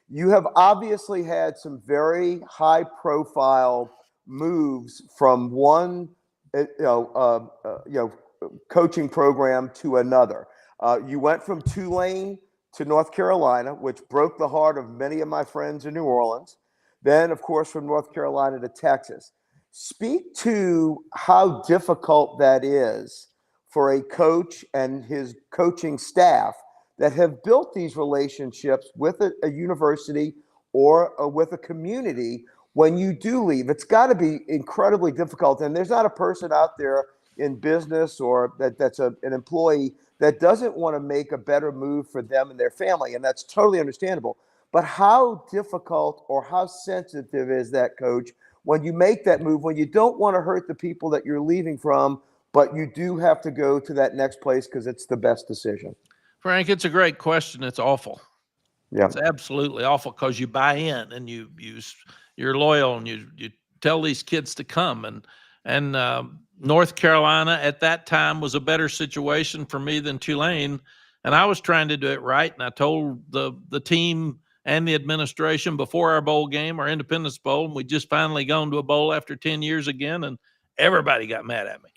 You have obviously had some very high-profile moves from one, coaching program to another. You went from Tulane to North Carolina, which broke the heart of many of my friends in New Orleans. Then, of course, from North Carolina to Texas. Speak to how difficult that is for a coach and his coaching staff that have built these relationships with a university or with a community when you do leave. It's got to be incredibly difficult. And there's not a person out there in business or that's an employee that doesn't want to make a better move for them and their family. And that's totally understandable. But how difficult or how sensitive is that, Coach, when you make that move, when you don't want to hurt the people that you're leaving from, but you do have to go to that next place because it's the best decision? Frank, it's a great question. It's awful. Yeah. It's absolutely awful, because you buy in and you're loyal, and you tell these kids to come. And North Carolina at that time was a better situation for me than Tulane, and I was trying to do it right. And I told the team and the administration before our bowl game, our Independence Bowl, and we just finally gone to a bowl after 10 years again, and everybody got mad at me.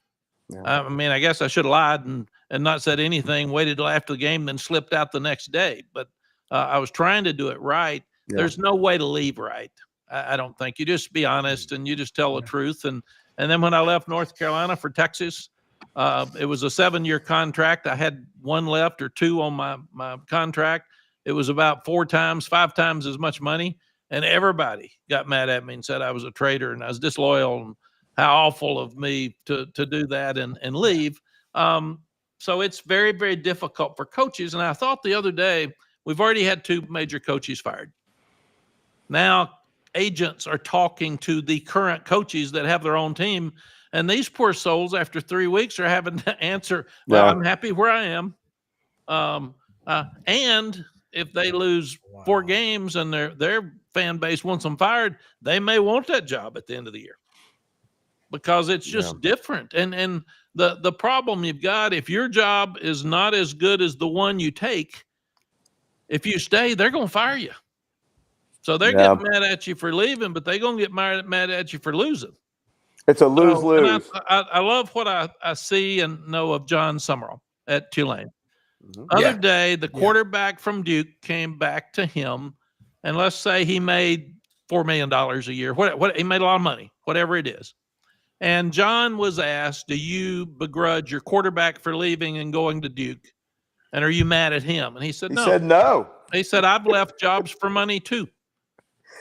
Yeah. I mean, I guess I should have lied and not said anything, waited till after the game, then slipped out the next day. But I was trying to do it right. Yeah. There's no way to leave right. I don't think. You just be honest and you just tell the truth. And then when I left North Carolina for Texas, it was a 7-year contract. I had one left or two on my contract. It was about 5 times as much money. And everybody got mad at me and said I was a traitor and I was disloyal and how awful of me to do that and leave. So it's very, very difficult for coaches. And I thought the other day, we've already had 2 major coaches fired. Now agents are talking to the current coaches that have their own team. And these poor souls, after 3 weeks, are having to answer, well, I'm happy where I am. And if they lose 4 games and their fan base wants them fired, they may want that job at the end of the year, because it's just different. And the problem you've got, if your job is not as good as the one you take, if you stay, they're going to fire you. So they're getting mad at you for leaving, but they're going to get mad at you for losing. It's a lose-lose. I love what I see and know of John Summerall at Tulane. Other day, the quarterback from Duke came back to him, and let's say he made $4 million a year. What he made a lot of money, whatever it is. And John was asked, do you begrudge your quarterback for leaving and going to Duke? And are you mad at him? And he said, no. He said, no. He said, I've left jobs for money too.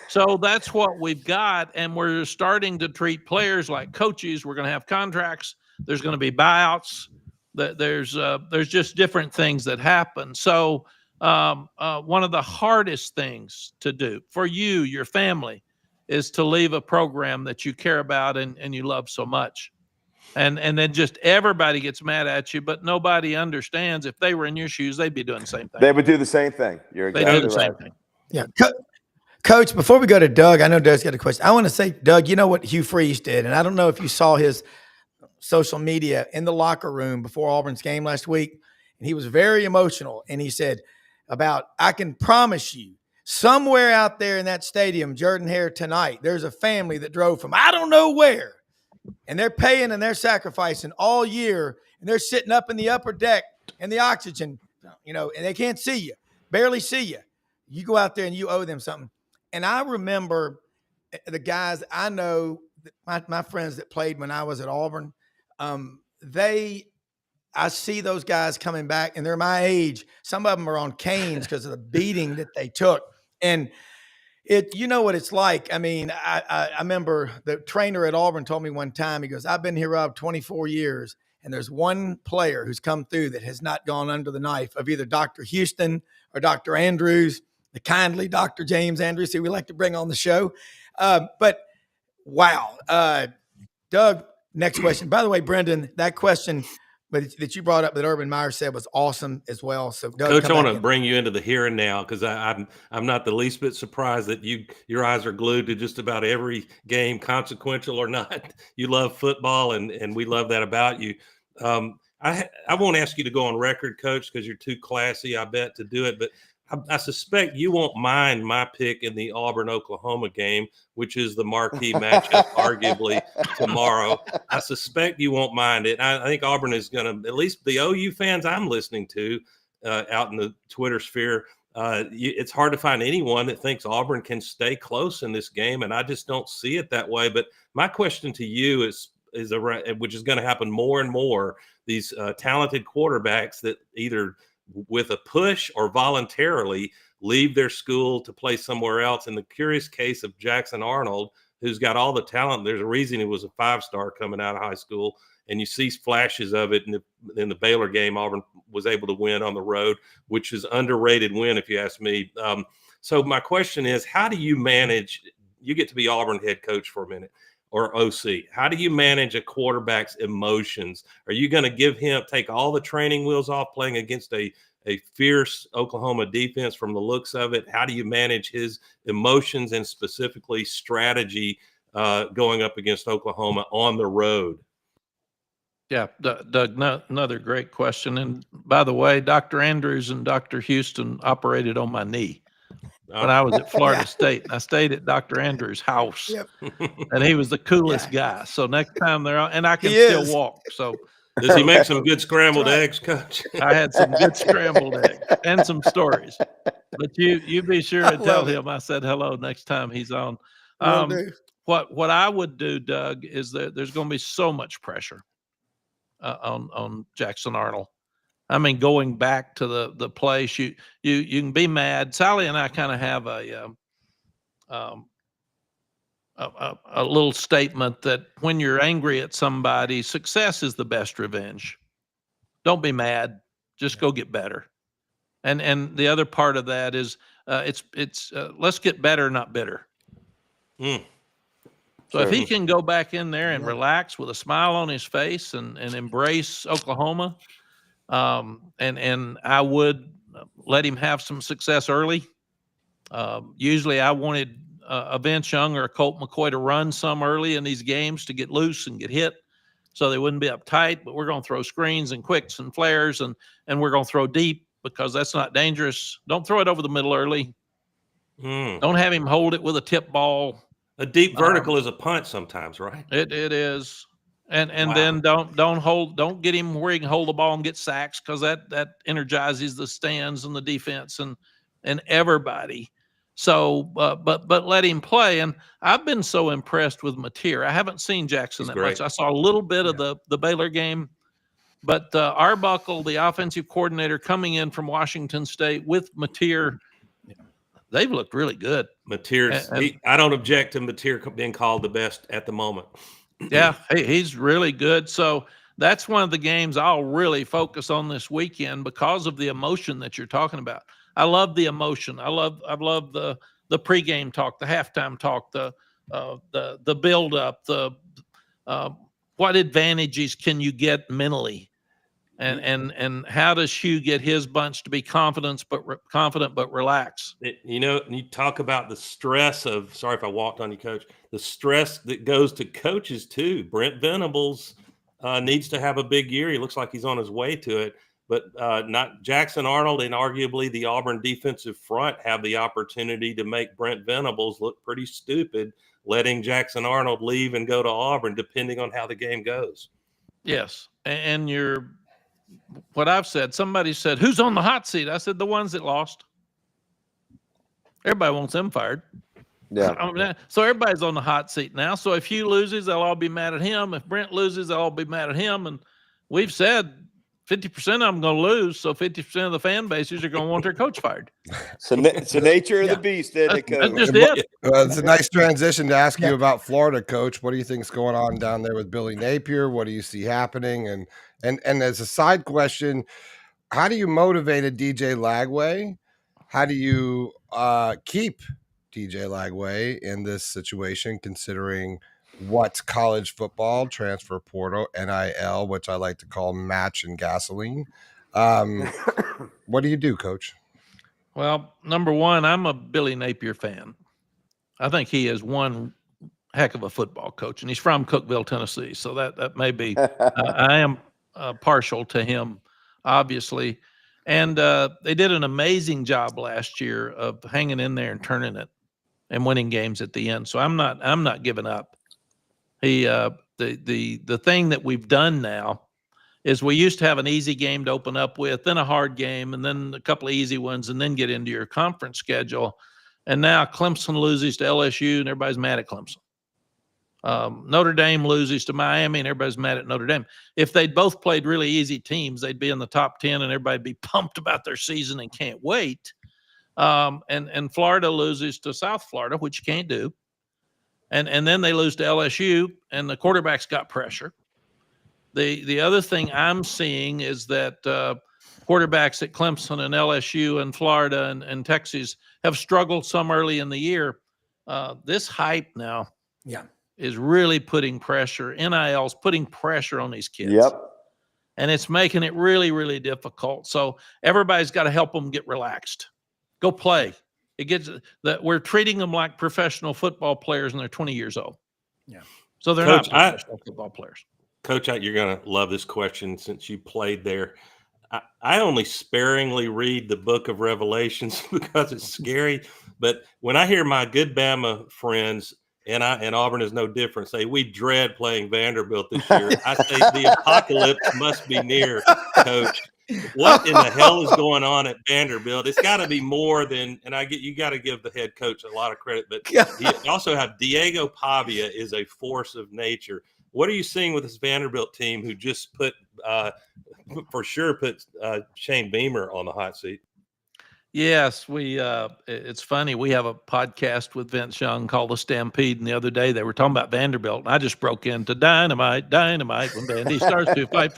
So that's what we've got. And we're starting to treat players like coaches. We're going to have contracts. There's going to be buyouts. There's just different things that happen. So one of the hardest things to do for you, your family, is to leave a program that you care about and you love so much. And then just everybody gets mad at you, but nobody understands. If they were in your shoes, they'd be doing the same thing. They would do the same thing. You're exactly right. They do the same thing. Yeah. Coach, before we go to Doug, I know Doug's got a question. I want to say, Doug, you know what Hugh Freeze did, and I don't know if you saw his social media in the locker room before Auburn's game last week, and he was very emotional, and he said I can promise you, somewhere out there in that stadium, Jordan-Hare tonight, there's a family that drove from I don't know where, and they're paying and they're sacrificing all year, and they're sitting up in the upper deck in the oxygen, and they can't see you, barely see you. You go out there and you owe them something. And I remember the guys I know, my friends that played when I was at Auburn, I see those guys coming back, and they're my age. Some of them are on canes because of the beating that they took. And you know what it's like. I mean, I remember the trainer at Auburn told me one time, he goes, I've been here, Rob, 24 years, and there's one player who's come through that has not gone under the knife of either Dr. Houston or Dr. Andrews, the kindly Dr. James Andrews, who we like to bring on the show. But wow, Doug. Next question. By the way, Brenden, that question that you brought up that Urban Meyer said was awesome as well. So, Doug, Coach, I want to in. bring you into the here and now because I'm not the least bit surprised that your eyes are glued to just about every game, consequential or not. You love football, and we love that about you. I won't ask you to go on record, Coach, because you're too classy, I bet, to do it. But I suspect you won't mind my pick in the Auburn-Oklahoma game, which is the marquee matchup, arguably, tomorrow. I suspect you won't mind it. I think Auburn is going to, at least the OU fans I'm listening to out in the Twitter sphere, it's hard to find anyone that thinks Auburn can stay close in this game, and I just don't see it that way. But my question to you is which is going to happen more and more, these talented quarterbacks that either – with a push or voluntarily leave their school to play somewhere else. In the curious case of Jackson Arnold, who's got all the talent, there's a reason he was a 5-star coming out of high school, and you see flashes of it in the Baylor game. Auburn was able to win on the road, which is underrated win, if you ask me. So my question is, how do you manage – you get to be Auburn head coach for a minute, or OC. How do you manage a quarterback's emotions? Are you going to take all the training wheels off playing against a fierce Oklahoma defense from the looks of it? How do you manage his emotions and specifically strategy going up against Oklahoma on the road? Yeah, Doug, another great question. And by the way, Dr. Andrews and Dr. Houston operated on my knee when I was at Florida State. I stayed at Dr. Andrews' house, and he was the coolest guy. So next time they're on, and I can still walk. So does he make some good scrambled eggs, Coach? I had some good scrambled eggs and some stories. But you be sure to tell him I said hello next time he's on. What I would do, Doug, is that there's going to be so much pressure on Jackson Arnold. I mean, going back to the place, you can be mad. Sally and I kind of have a little statement that when you're angry at somebody, success is the best revenge. Don't be mad. Just go get better. And the other part of that is let's get better, not bitter. So if he can go back in there and relax with a smile on his face and embrace Oklahoma, and I would let him have some success early. Usually I wanted a Vince Young or a Colt McCoy to run some early in these games to get loose and get hit so they wouldn't be uptight, but we're going to throw screens and quicks and flares, and we're going to throw deep because that's not dangerous. Don't throw it over the middle early. Don't have him hold it with a tip ball. A deep vertical is a punt sometimes, right? It is. And then don't get him where he can hold the ball and get sacks, because that energizes the stands and the defense and everybody. So, but let him play. And I've been so impressed with Mateer. I haven't seen Jackson that much. I saw a little bit of the Baylor game, but Arbuckle, the offensive coordinator coming in from Washington State with Mateer, they've looked really good. Mateer's, I don't object to Mateer being called the best at the moment. Yeah, he's really good. So that's one of the games I'll really focus on this weekend because of the emotion that you're talking about. I love the emotion. I love the pregame talk, the halftime talk, the build up, what advantages can you get mentally, and how does Hugh get his bunch to be confident but relax? You talk about the stress of, sorry if I walked on you, Coach, the stress that goes to coaches too. Brent Venables needs to have a big year. He looks like he's on his way to it, but not Jackson Arnold and arguably the Auburn defensive front have the opportunity to make Brent Venables look pretty stupid, letting Jackson Arnold leave and go to Auburn, depending on how the game goes. Yes. And what I've said, somebody said, who's on the hot seat? I said, the ones that lost. Everybody wants them fired. Yeah. So everybody's on the hot seat now. So if Hugh loses, they'll all be mad at him. If Brent loses, they'll all be mad at him. And we've said 50% of them going to lose. So 50% of the fan bases are going to want their coach fired. So it's the nature of the beast, isn't it, Coach? That's just it. It's a nice transition to ask you about Florida, Coach. What do you think is going on down there with Billy Napier? What do you see happening? And as a side question, how do you motivate a DJ Lagway? How do you keep TJ Lagway in this situation, considering what's college football, transfer portal, NIL, which I like to call match and gasoline. What do you do, Coach? Well, number one, I'm a Billy Napier fan. I think he is one heck of a football coach, and he's from Cookeville, Tennessee. So that may be, I am partial to him, obviously. And they did an amazing job last year of hanging in there and turning it and winning games at the end. So I'm not giving up. The thing that we've done now is we used to have an easy game to open up with, then a hard game, and then a couple of easy ones, and then get into your conference schedule. And now Clemson loses to LSU, and everybody's mad at Clemson. Notre Dame loses to Miami, and everybody's mad at Notre Dame. If they'd both played really easy teams, they'd be in the top 10, and everybody'd be pumped about their season and can't wait. And Florida loses to South Florida, which you can't do. And then they lose to LSU, and the quarterback's got pressure. The other thing I'm seeing is that quarterbacks at Clemson and LSU and Florida and Texas have struggled some early in the year. This hype now is really putting pressure. NIL's putting pressure on these kids. Yep. And it's making it really, really difficult. So everybody's got to help them get relaxed. Go play. It gets that we're treating them like professional football players, and they're 20 years old. Yeah. So they're Coach, not professional football players. Coach, you're going to love this question since you played there. I only sparingly read the book of Revelations because it's scary. But when I hear my good Bama friends, and Auburn is no different, say we dread playing Vanderbilt this year, I say the apocalypse must be near, Coach. What in the hell is going on at Vanderbilt? It's got to be more than, and you got to give the head coach a lot of credit, but you also have Diego Pavia is a force of nature. What are you seeing with this Vanderbilt team who just put Shane Beamer on the hot seat? Yes, it's funny. We have a podcast with Vince Young called The Stampede, and the other day they were talking about Vanderbilt, and I just broke into dynamite, when Vandy starts to fight,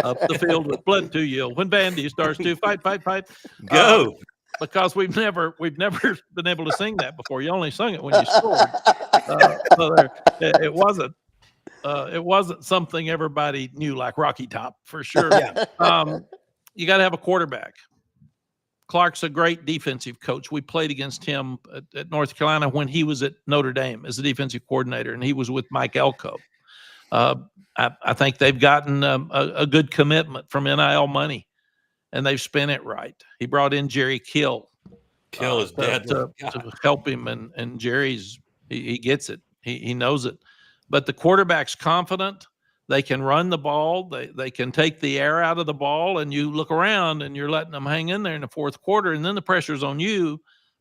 up the field with blood to yield. When Vandy starts to fight. Go. Because we've never been able to sing that before. You only sung it when you scored. It wasn't something everybody knew like Rocky Top for sure. Yeah. You got to have a quarterback. Clark's a great defensive coach. We played against him at North Carolina when he was at Notre Dame as a defensive coordinator, and he was with Mike Elko. I think they've gotten a good commitment from NIL money, and they've spent it right. He brought in Jerry Kill. Kill is dead. To help him, and Jerry's he gets it. He knows it. But the quarterback's confident. They can run the ball. They can take the air out of the ball, and you look around and you're letting them hang in there in the fourth quarter, and then the pressure's on you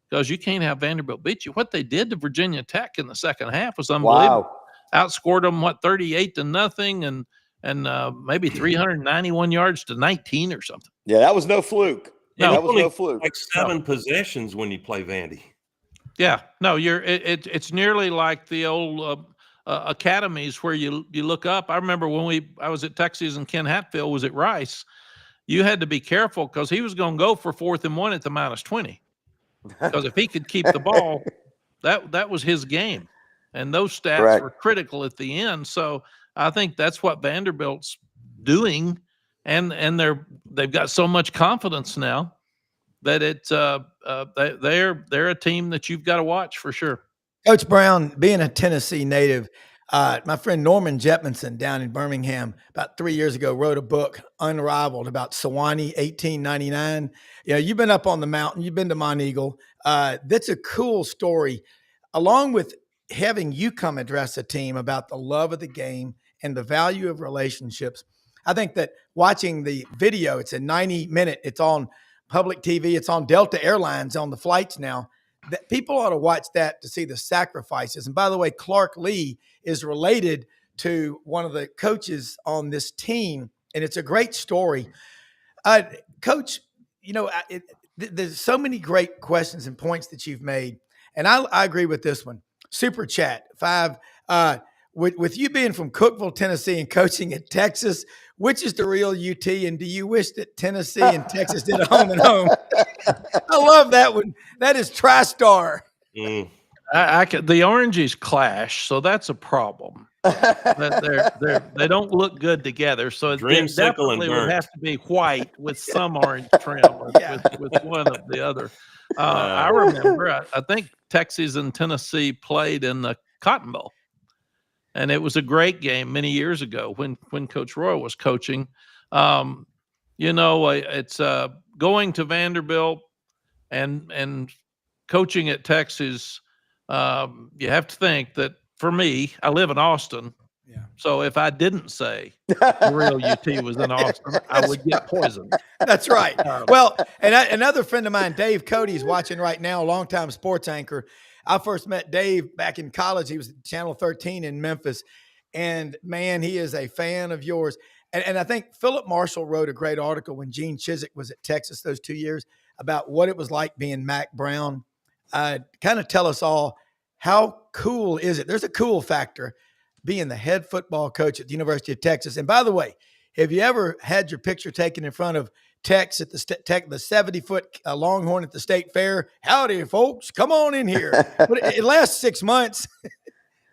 because you can't have Vanderbilt beat you. What they did to Virginia Tech in the second half was unbelievable. Wow. Outscored them 38-0, and maybe 391 yards to 19 or something. Yeah, that was no fluke. No, that was no fluke. Like 7 possessions when you play Vandy. Yeah, no, it's nearly like the old academies where you look up. I remember when I was at Texas and Ken Hatfield was at Rice. You had to be careful because he was going to go for 4th and 1 at the -20. Because if he could keep the ball, that was his game, and those stats were critical at the end. So I think that's what Vanderbilt's doing, and they've got so much confidence now that they're a team that you've got to watch for sure. Coach Brown, being a Tennessee native, my friend Norman Jetmanson down in Birmingham about 3 years ago wrote a book, Unrivaled, about Sewanee, 1899. You've been up on the mountain. You've been to Monteagle. That's a cool story, along with having you come address a team about the love of the game and the value of relationships. I think that watching the video, it's a 90-minute, it's on public TV, it's on Delta Airlines on the flights now. That people ought to watch that to see the sacrifices. And by the way, Clark Lee is related to one of the coaches on this team, and it's a great story. Coach, there's so many great questions and points that you've made, and I agree with this one. Super Chat 5, with you being from Cookeville, Tennessee, and coaching at Texas, which is the real UT, and do you wish that Tennessee and Texas did a home and home? I love that one. That is TriStar. The oranges clash, so that's a problem. They don't look good together. So it definitely would have to be white with some orange trim with one of the other. I remember, I think Texas and Tennessee played in the Cotton Bowl, and it was a great game many years ago when Coach Royal was coaching. It's going to Vanderbilt and coaching at Texas. You have to think that for me, I live in Austin. Yeah. So if I didn't say the real UT was in Austin, I would get poisoned. That's right. Well, and another friend of mine, Dave Cody, is watching right now, a longtime sports anchor. I first met Dave back in college. He was at Channel 13 in Memphis. And, man, he is a fan of yours. And I think Philip Marshall wrote a great article when Gene Chizik was at Texas those 2 years about what it was like being Mack Brown. Kind of tell us all, how cool is it? There's a cool factor being the head football coach at the University of Texas. And by the way, have you ever had your picture taken in front of Tex at the 70-foot Longhorn at the State Fair? Howdy, folks. Come on in here. But it lasts 6 months.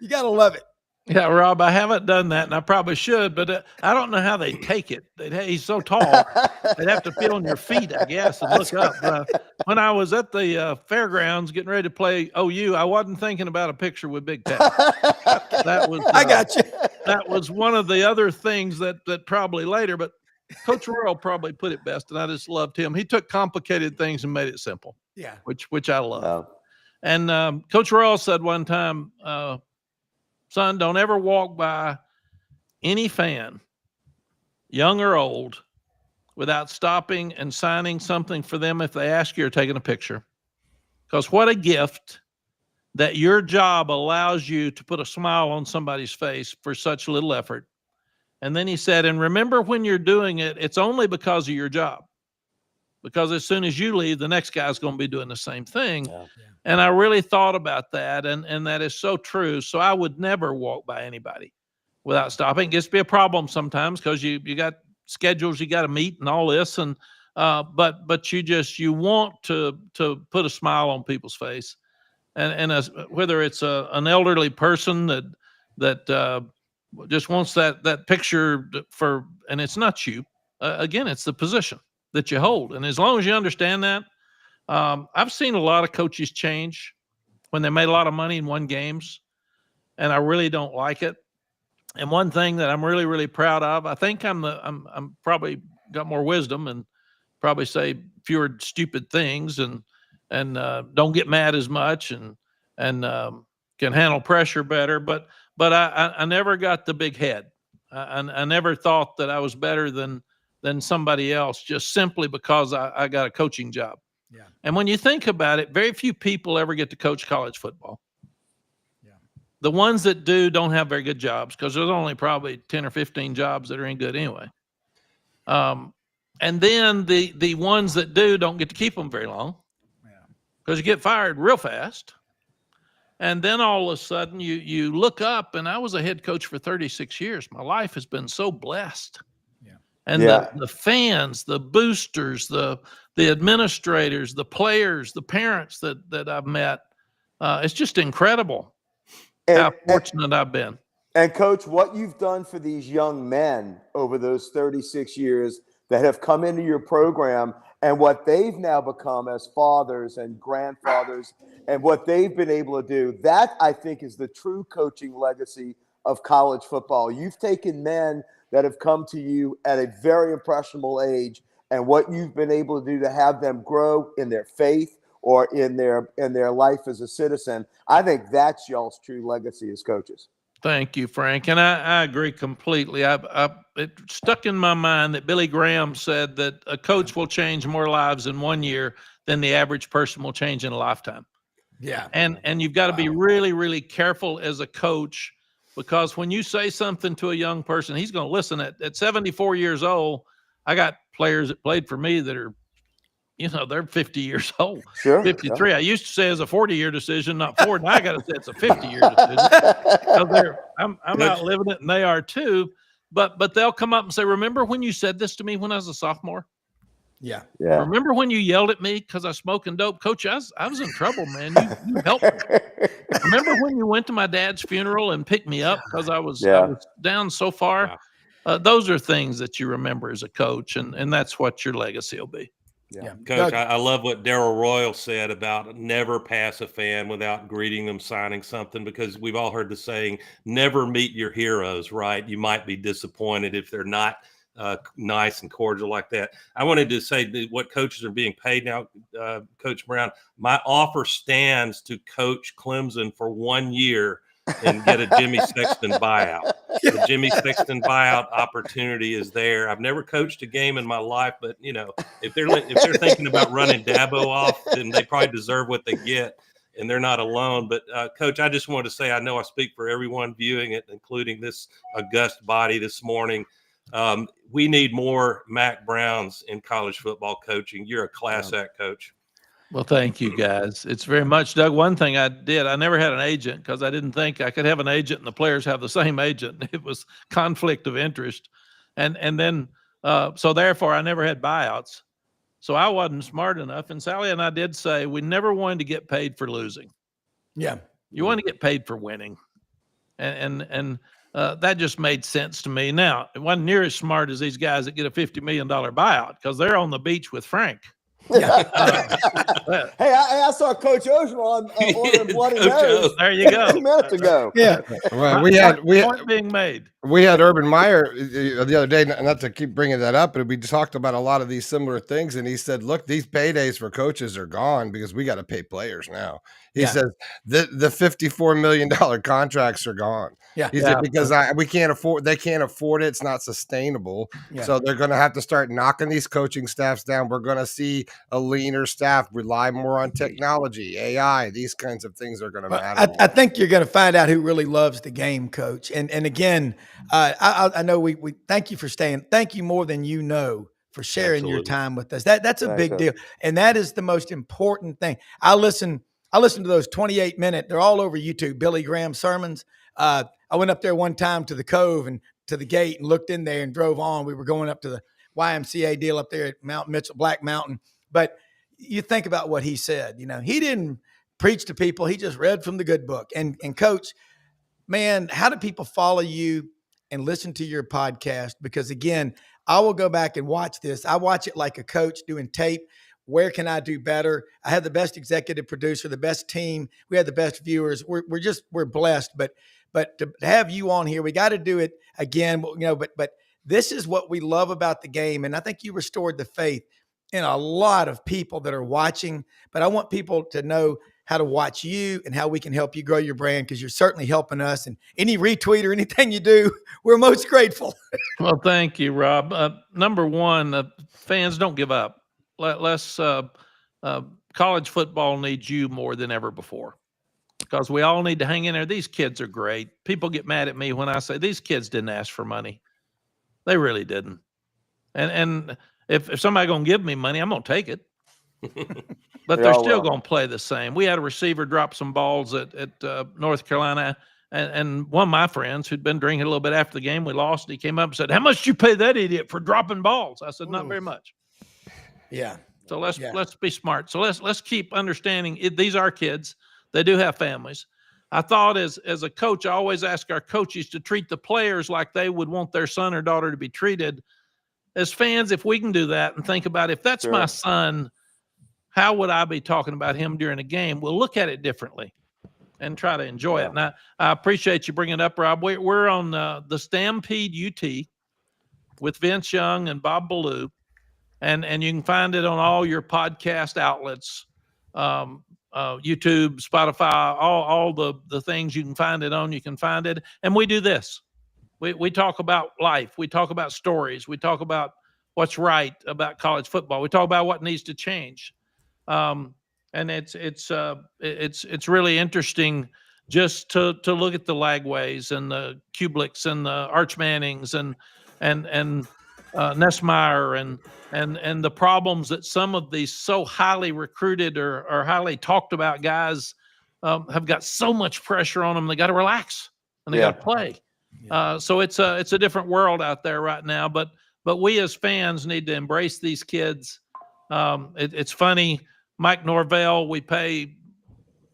You got to love it. Yeah, Rob, I haven't done that, and I probably should, but I don't know how they take it. He's so tall, they'd have to feel on your feet, I guess, and look up. When I was at the fairgrounds getting ready to play OU, I wasn't thinking about a picture with Big Tex. That was I got you. That was one of the other things that probably later, but Coach Royal probably put it best, and I just loved him. He took complicated things and made it simple. Yeah, which I love. Oh. And Coach Royal said one time, son, don't ever walk by any fan, young or old, without stopping and signing something for them if they ask you or taking a picture. Because what a gift that your job allows you to put a smile on somebody's face for such little effort. And then he said, and remember when you're doing it, it's only because of your job. Because as soon as you leave, the next guy's going to be doing the same thing. Yeah. And I really thought about that, and that is so true. So I would never walk by anybody without stopping. It gets to be a problem sometimes because you got schedules you got to meet and all this, and but you want to put a smile on people's face, and whether it's an elderly person that just wants that picture for, and it's not you. Again, it's the position that you hold, and as long as you understand that. I've seen a lot of coaches change when they made a lot of money and won games, and I really don't like it. And one thing that I'm really, really proud of, I think I'm probably got more wisdom and probably say fewer stupid things and don't get mad as much and can handle pressure better. But I never got the big head. I never thought that I was better than somebody else just simply because I got a coaching job. Yeah. And when you think about it, very few people ever get to coach college football. Yeah. The ones that do don't have very good jobs because there's only probably 10 or 15 jobs that are any good anyway. And then the ones that do don't get to keep them very long because you get fired real fast. And then all of a sudden you look up, and I was a head coach for 36 years. My life has been so blessed. And the fans, the boosters, the administrators, the players, the parents that I've met, it's just incredible how fortunate I've been. And, Coach, what you've done for these young men over those 36 years that have come into your program and what they've now become as fathers and grandfathers and what they've been able to do, that, I think, is the true coaching legacy of college football. You've taken men that have come to you at a very impressionable age, and what you've been able to do to have them grow in their faith or in their life as a citizen. I think that's y'all's true legacy as coaches. Thank you, Frank. And I agree completely. It stuck in my mind that Billy Graham said that a coach will change more lives in 1 year than the average person will change in a lifetime. Yeah. And you've got to be really, really careful as a coach, because when you say something to a young person, he's going to listen. At 74 years old, I got players that played for me that are, they're 50 years old. Sure. 53. Yeah. I used to say it's a 40-year decision, not 40. Now I got to say it's a 50-year decision. I'm outliving it, and they are too. But they'll come up and say, remember when you said this to me when I was a sophomore? Yeah. Yeah. Remember when you yelled at me because I was smoking dope? Coach, I was in trouble, man. You helped me. Remember when you went to my dad's funeral and picked me up because I was down so far? Wow. Those are things that you remember as a coach, and that's what your legacy will be. Yeah. Coach, I love what Darryl Royal said about never pass a fan without greeting them, signing something, because we've all heard the saying, never meet your heroes, right? You might be disappointed if they're not nice and cordial like that. I wanted to say that what coaches are being paid now, Coach Brown, my offer stands to coach Clemson for 1 year and get a Jimmy Sexton buyout. The Jimmy Sexton buyout opportunity is there. I've never coached a game in my life, but if they're thinking about running Dabo off, then they probably deserve what they get, and they're not alone. But Coach, I just wanted to say, I know I speak for everyone viewing it, including this august body this morning. We need more Mack Browns in college football coaching. You're a class act coach. Well, thank you, guys. It's very much, Doug. One thing I did, I never had an agent because I didn't think I could have an agent and the players have the same agent. It was conflict of interest. And then, so therefore, I never had buyouts. So I wasn't smart enough. And Sally and I did say we never wanted to get paid for losing. Yeah. You want to get paid for winning. And that just made sense to me. Now, it wasn't near as smart as these guys that get a $50 million buyout because they're on the beach with Frank. Yeah. Hey, I saw Coach Ogeron ordering Bloody Marys. There you go. 2 minutes ago. Yeah. Well, Point being made. we had Urban Meyer the other day, not to keep bringing that up, but we talked about a lot of these similar things, and he said, "Look, these paydays for coaches are gone because we got to pay players now." He says the $54 million contracts are gone. Yeah. He said because they can't afford it. It's not sustainable. Yeah. So they're going to have to start knocking these coaching staffs down. We're going to see a leaner staff, rely more on technology, AI. These kinds of things are going to matter. I think you're going to find out who really loves the game, Coach. And again, I know we thank you for staying. Thank you more than you know for sharing your time with us. That's a big deal, and that is the most important thing. I listen to those 28-minute. They're all over YouTube. Billy Graham sermons. I went up there one time to the Cove and to the gate and looked in there and drove on. We were going up to the YMCA deal up there at Mount Mitchell, Black Mountain. But you think about what he said. He didn't preach to people. He just read from the good book. And Coach, man, how do people follow you and listen to your podcast? Because again, I will go back and watch this. I watch it like a coach doing tape. Where can I do better? I have the best executive producer, the best team. We have the best viewers. We're blessed. But to have you on here, we got to do it again. But this is what we love about the game. And I think you restored the faith in a lot of people that are watching. But I want people to know how to watch you and how we can help you grow your brand, because you're certainly helping us. And any retweet or anything you do, we're most grateful. Well, thank you, Rob. Number one, fans, don't give up. Let's college football needs you more than ever before, because we all need to hang in there. These kids are great. People get mad at me when I say these kids didn't ask for money. They really didn't. And if somebody going to give me money, I'm going to take it. But they're still going to play the same. We had a receiver drop some balls at North Carolina, and one of my friends who'd been drinking a little bit after the game, we lost. He came up and said, "How much did you pay that idiot for dropping balls?" I said, "Not very much." Yeah. So let's be smart. So let's keep understanding these are kids. They do have families. I thought as a coach, I always ask our coaches to treat the players like they would want their son or daughter to be treated. As fans, if we can do that and think about, if that's my son, how would I be talking about him during a game? We'll look at it differently and try to enjoy it. And I appreciate you bringing it up, Rob. We're on the Stampede UT with Vince Young and Bob Ballou. And you can find it on all your podcast outlets, YouTube, Spotify, all the things you can find it on. You can find it. And we do this. We talk about life. We talk about stories. We talk about what's right about college football. We talk about what needs to change. And it's really interesting just to look at the Lagways and the Kublicks and the Arch Mannings and Nessmeyer and the problems that some of these so highly recruited or highly talked about guys have got so much pressure on them. They got to relax and they got to play. So it's a different world out there right now, but we as fans need to embrace these kids It's funny. Mike Norvell, we pay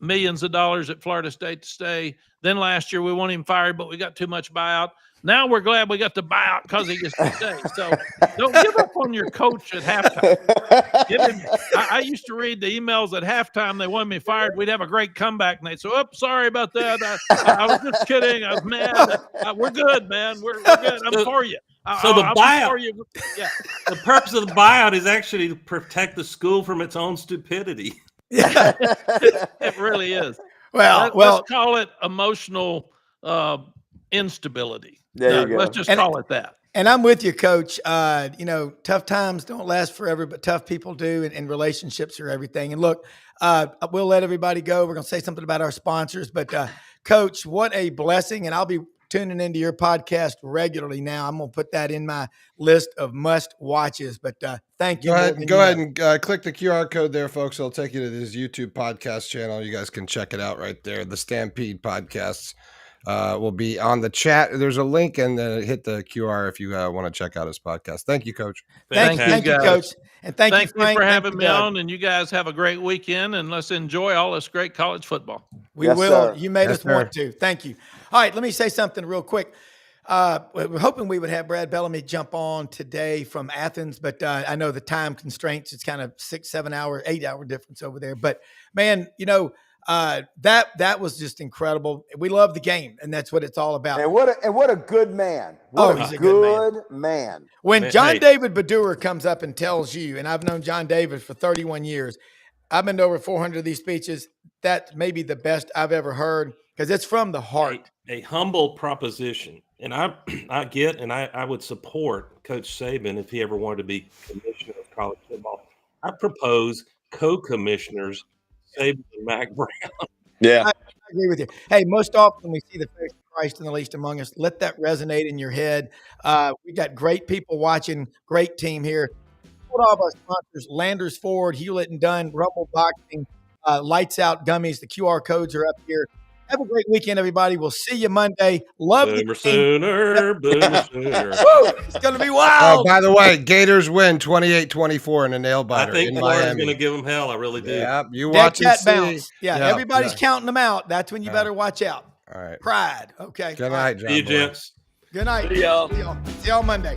millions of dollars at Florida State to stay. Then last year we want him fired, but we got too much buyout. Now we're glad we got the buyout because he gets to stay. So don't give up on your coach at halftime. I used to read the emails at halftime. They wanted me fired. We'd have a great comeback, and they'd say, "Oh, sorry about that. I was just kidding. I was mad. We're good, man. We're good. I'm for you." So the buyout, yeah. The purpose of the buyout is actually to protect the school from its own stupidity. Yeah, it really is. Let's call it emotional instability. There you go. Let's just call it that. And I'm with you, Coach. Tough times don't last forever, but tough people do, and relationships are everything. And look, we'll let everybody go. We're going to say something about our sponsors, but Coach, what a blessing. And I'll be tuning into your podcast regularly now. I'm going to put that in my list of must watches, but thank you. Go ahead and click the QR code there, folks. It'll take you to this YouTube podcast channel. You guys can check it out right there. The Stampede Podcasts will be on the chat. There's a link, and then hit the QR if you want to check out his podcast. Thank you, Coach. Thank you, Coach. And thank you, Frank, for having me on. And you guys have a great weekend, and let's enjoy all this great college football. We will. Sir. You made us want to. Thank you. All right, let me say something real quick. We're hoping we would have Brad Bellamy jump on today from Athens, but I know the time constraints. It's kind of 6-7 hour, 8 hour difference over there. But man, that was just incredible. We love the game, and that's what it's all about. And what a good man. He's a good man. When John David Badur comes up and tells you, and I've known John David for 31 years, I've been to over 400 of these speeches. That may be the best I've ever heard because it's from the heart. A humble proposition. And I would support Coach Saban if he ever wanted to be commissioner of college football. I propose co-commissioners Saban and Mack Brown. Yeah. I agree with you. Hey, most often we see the face of Christ in the least among us. Let that resonate in your head. We got great people watching, great team here. All of our sponsors, Landers Ford, Hewlett and Dunn, Rumble Boxing, Lights Out Gummies. The QR codes are up here. Have a great weekend, everybody. We'll see you Monday. Love Boomer Sooner. Boomer Sooner. Woo, it's going to be wild. By the way, Gators win 28-24 in a nail biter. I think Florida's going to give them hell. I really do. Yeah, you watch and see. Bounce. Yeah, everybody's counting them out. That's when you better watch out. All right. Pride. Okay. Good night, John. See you, gents. Good night. See y'all. See y'all Monday.